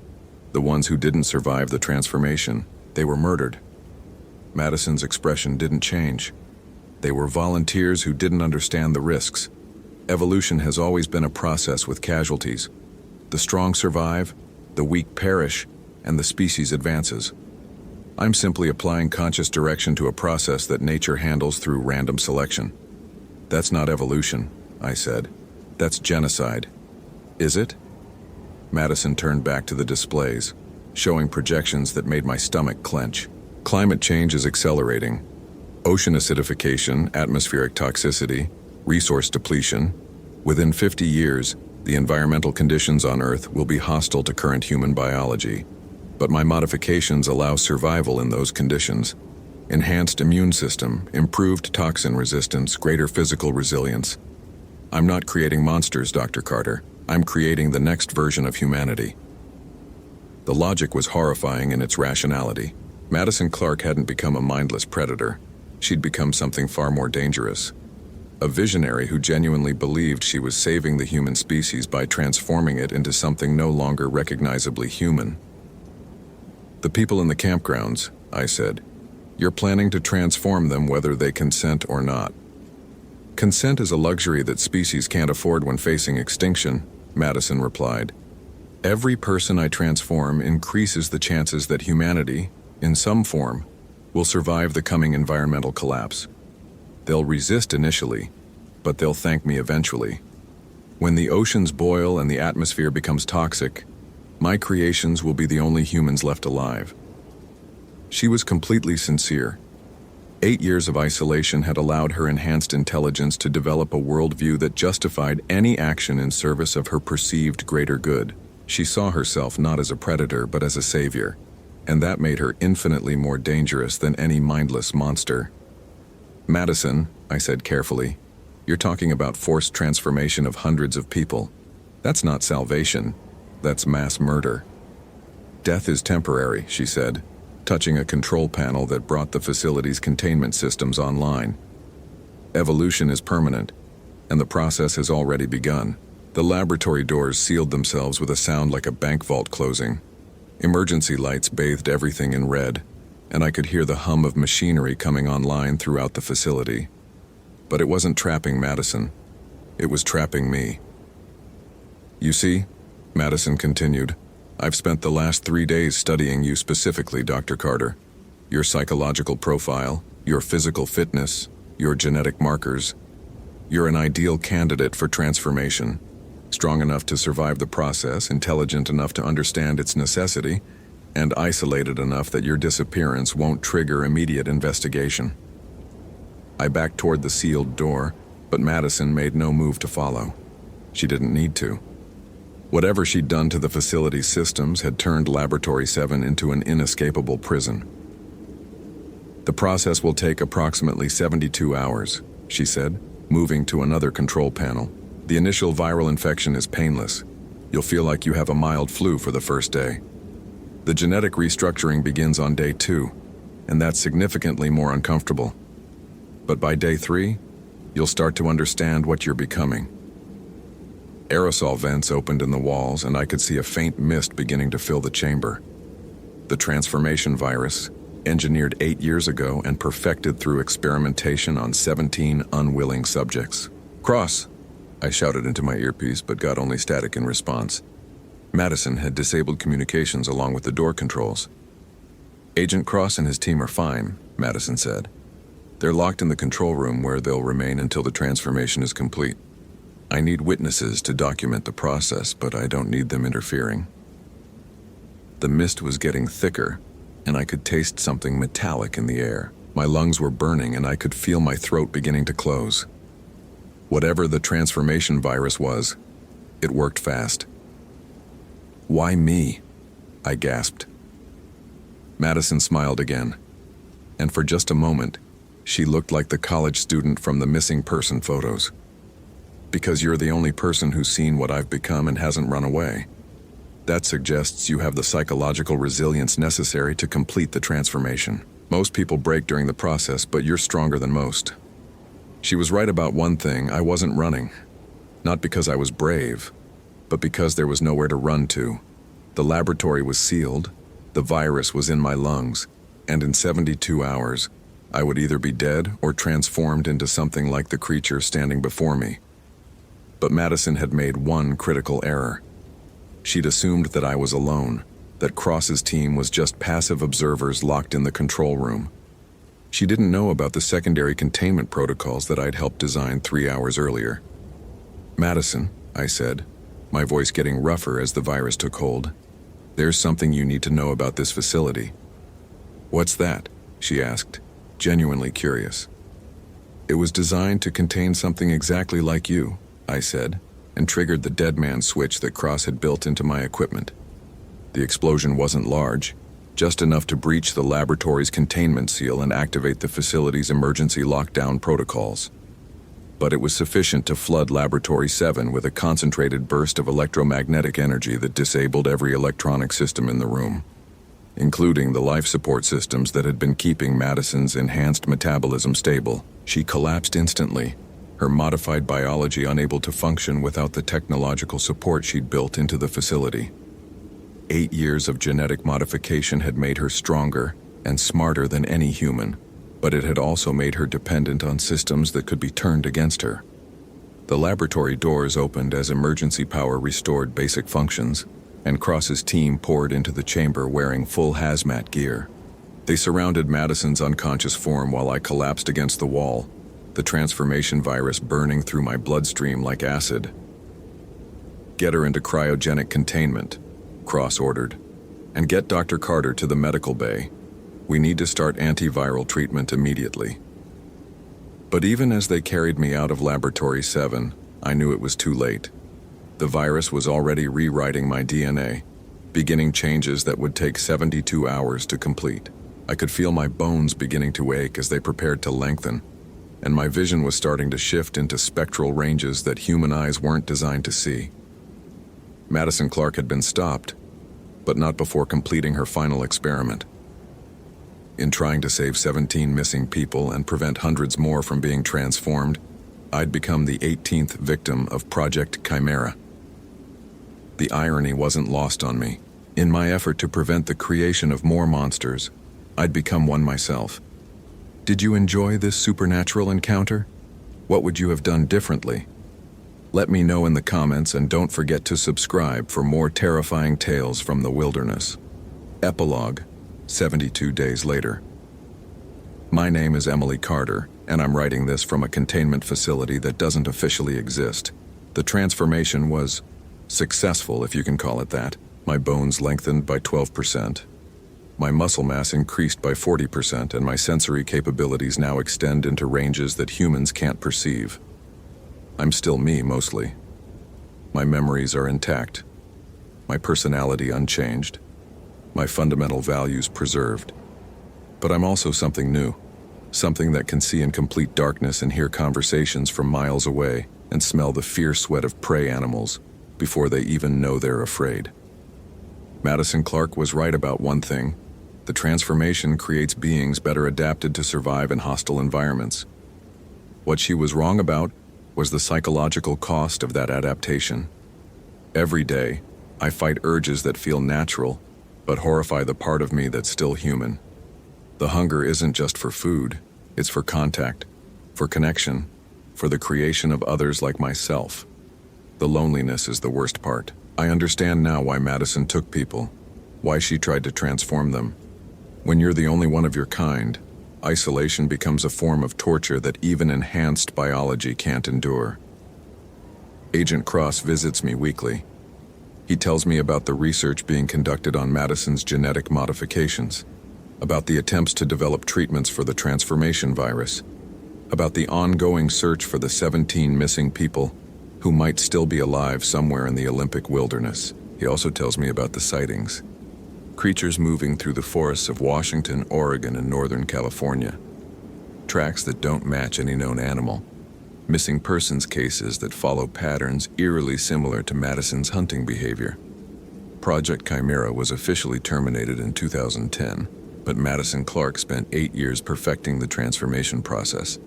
"the ones who didn't survive the transformation, they were murdered." Madison's expression didn't change. "They were volunteers who didn't understand the risks. Evolution has always been a process with casualties. The strong survive, the weak perish, and the species advances. I'm simply applying conscious direction to a process that nature handles through random selection. That's not evolution, I said. That's genocide. Is it? Madison turned back to the displays, showing projections that made my stomach clench. Climate change is accelerating. Ocean acidification, atmospheric toxicity, resource depletion. Within 50 years, the environmental conditions on Earth will be hostile to current human biology. But my modifications allow survival in those conditions. Enhanced immune system, improved toxin resistance, greater physical resilience. I'm not creating monsters, Dr. Carter. I'm creating the next version of humanity. The logic was horrifying in its rationality. Madison Clark hadn't become a mindless predator. She'd become something far more dangerous. A visionary who genuinely believed she was saving the human species by transforming it into something no longer recognizably human. The people in the campgrounds, I said. You're planning to transform them whether they consent or not. Consent is a luxury that species can't afford when facing extinction, Madison replied. Every person I transform increases the chances that humanity, in some form, will survive the coming environmental collapse. They'll resist initially, but they'll thank me eventually. When the oceans boil and the atmosphere becomes toxic, my creations will be the only humans left alive. She was completely sincere. 8 years of isolation had allowed her enhanced intelligence to develop a worldview that justified any action in service of her perceived greater good. She saw herself not as a predator but as a savior, and that made her infinitely more dangerous than any mindless monster. Madison, I said carefully, you're talking about forced transformation of hundreds of people. That's not salvation, that's mass murder. Death is temporary, she said, touching a control panel that brought the facility's containment systems online. Evolution is permanent, and the process has already begun. The laboratory doors sealed themselves with a sound like a bank vault closing. Emergency lights bathed everything in red, and I could hear the hum of machinery coming online throughout the facility. But it wasn't trapping Madison. It was trapping me. You see, Madison continued, I've spent the last 3 days studying you specifically, Dr. Carter. Your psychological profile, your physical fitness, your genetic markers. You're an ideal candidate for transformation. Strong enough to survive the process, intelligent enough to understand its necessity, and isolated enough that your disappearance won't trigger immediate investigation. I backed toward the sealed door, but Madison made no move to follow. She didn't need to. Whatever she'd done to the facility's systems had turned Laboratory 7 into an inescapable prison. The process will take approximately 72 hours, she said, moving to another control panel. The initial viral infection is painless. You'll feel like you have a mild flu for the first day. The genetic restructuring begins on day 2, and that's significantly more uncomfortable. But by day 3, you'll start to understand what you're becoming. Aerosol vents opened in the walls, and I could see a faint mist beginning to fill the chamber. The transformation virus, engineered 8 years ago and perfected through experimentation on 17 unwilling subjects. Cross, I shouted into my earpiece, but got only static in response. Madison had disabled communications along with the door controls. Agent Cross and his team are fine, Madison said. They're locked in the control room where they'll remain until the transformation is complete. I need witnesses to document the process, but I don't need them interfering. The mist was getting thicker, and I could taste something metallic in the air. My lungs were burning, and I could feel my throat beginning to close. Whatever the transformation virus was, it worked fast. Why me? I gasped. Madison smiled again, and for just a moment, she looked like the college student from the missing person photos. Because you're the only person who's seen what I've become and hasn't run away. That suggests you have the psychological resilience necessary to complete the transformation. Most people break during the process, but you're stronger than most. She was right about one thing: I wasn't running. Not because I was brave, but because there was nowhere to run to. The laboratory was sealed, the virus was in my lungs, and in 72 hours, I would either be dead or transformed into something like the creature standing before me. But Madison had made one critical error. She'd assumed that I was alone, that Cross's team was just passive observers locked in the control room. She didn't know about the secondary containment protocols that I'd helped design 3 hours earlier. "Madison," I said, my voice getting rougher as the virus took hold, "there's something you need to know about this facility." "What's that?" she asked, genuinely curious. "It was designed to contain something exactly like you," I said, and triggered the dead man switch that Cross had built into my equipment. The explosion wasn't large, just enough to breach the laboratory's containment seal and activate the facility's emergency lockdown protocols. But it was sufficient to flood Laboratory 7 with a concentrated burst of electromagnetic energy that disabled every electronic system in the room, including the life support systems that had been keeping Madison's enhanced metabolism stable. She collapsed instantly, her modified biology unable to function without the technological support she'd built into the facility. 8 years of genetic modification had made her stronger and smarter than any human, but it had also made her dependent on systems that could be turned against her. The laboratory doors opened as emergency power restored basic functions, and Cross's team poured into the chamber wearing full hazmat gear. They surrounded Madison's unconscious form while I collapsed against the wall, the transformation virus burning through my bloodstream like acid. "Get her into cryogenic containment," Cross ordered, "and get Dr. Carter to the medical bay. We need to start antiviral treatment immediately." But even as they carried me out of Laboratory 7, I knew it was too late. The virus was already rewriting my DNA, beginning changes that would take 72 hours to complete. I could feel my bones beginning to ache as they prepared to lengthen, and my vision was starting to shift into spectral ranges that human eyes weren't designed to see. Madison Clark had been stopped, but not before completing her final experiment. In trying to save 17 missing people and prevent hundreds more from being transformed, I'd become the 18th victim of Project Chimera. The irony wasn't lost on me. In my effort to prevent the creation of more monsters, I'd become one myself. Did you enjoy this supernatural encounter? What would you have done differently? Let me know in the comments, and don't forget to subscribe for more terrifying tales from the wilderness. Epilogue, 72 days later. My name is Emily Carter, and I'm writing this from a containment facility that doesn't officially exist. The transformation was successful, if you can call it that. My bones lengthened by 12%. My muscle mass increased by 40%, and my sensory capabilities now extend into ranges that humans can't perceive. I'm still me, mostly. My memories are intact. My personality unchanged. My fundamental values preserved. But I'm also something new. Something that can see in complete darkness and hear conversations from miles away and smell the fierce sweat of prey animals before they even know they're afraid. Madison Clark was right about one thing. The transformation creates beings better adapted to survive in hostile environments. What she was wrong about was the psychological cost of that adaptation. Every day, I fight urges that feel natural, but horrify the part of me that's still human. The hunger isn't just for food, it's for contact, for connection, for the creation of others like myself. The loneliness is the worst part. I understand now why Madison took people, why she tried to transform them. When you're the only one of your kind, isolation becomes a form of torture that even enhanced biology can't endure. Agent Cross visits me weekly. He tells me about the research being conducted on Madison's genetic modifications, about the attempts to develop treatments for the transformation virus, about the ongoing search for the 17 missing people who might still be alive somewhere in the Olympic wilderness. He also tells me about the sightings. Creatures moving through the forests of Washington, Oregon, and Northern California. Tracks that don't match any known animal. Missing persons cases that follow patterns eerily similar to Madison's hunting behavior. Project Chimera was officially terminated in 2010, but Madison Clark spent 8 years perfecting the transformation process.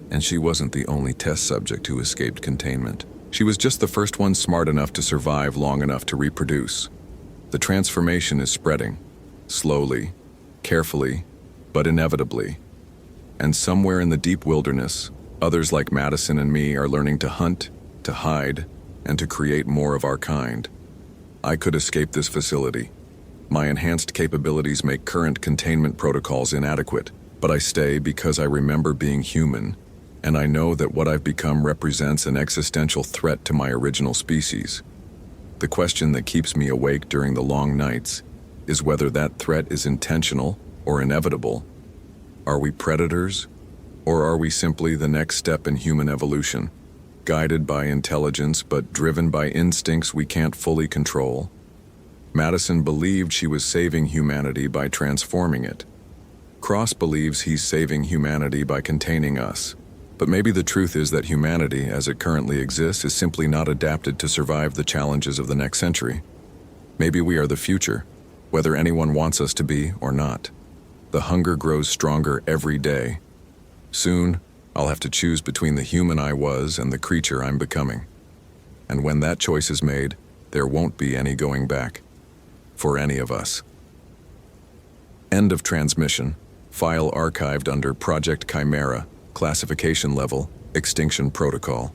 And she wasn't the only test subject who escaped containment. She was just the first one smart enough to survive long enough to reproduce. The transformation is spreading, slowly, carefully, but inevitably. And somewhere in the deep wilderness, others like Madison and me are learning to hunt, to hide, and to create more of our kind. I could escape this facility. My enhanced capabilities make current containment protocols inadequate, but I stay because I remember being human, and I know that what I've become represents an existential threat to my original species. The question that keeps me awake during the long nights is whether that threat is intentional or inevitable. Are we predators, or are we simply the next step in human evolution, guided by intelligence but driven by instincts we can't fully control? Madison believed she was saving humanity by transforming it. Cross believes he's saving humanity by containing us. But maybe the truth is that humanity, as it currently exists, is simply not adapted to survive the challenges of the next century. Maybe we are the future, whether anyone wants us to be or not. The hunger grows stronger every day. Soon, I'll have to choose between the human I was and the creature I'm becoming. And when that choice is made, there won't be any going back. For any of us. End of transmission. File archived under Project Chimera, classification level, extinction protocol.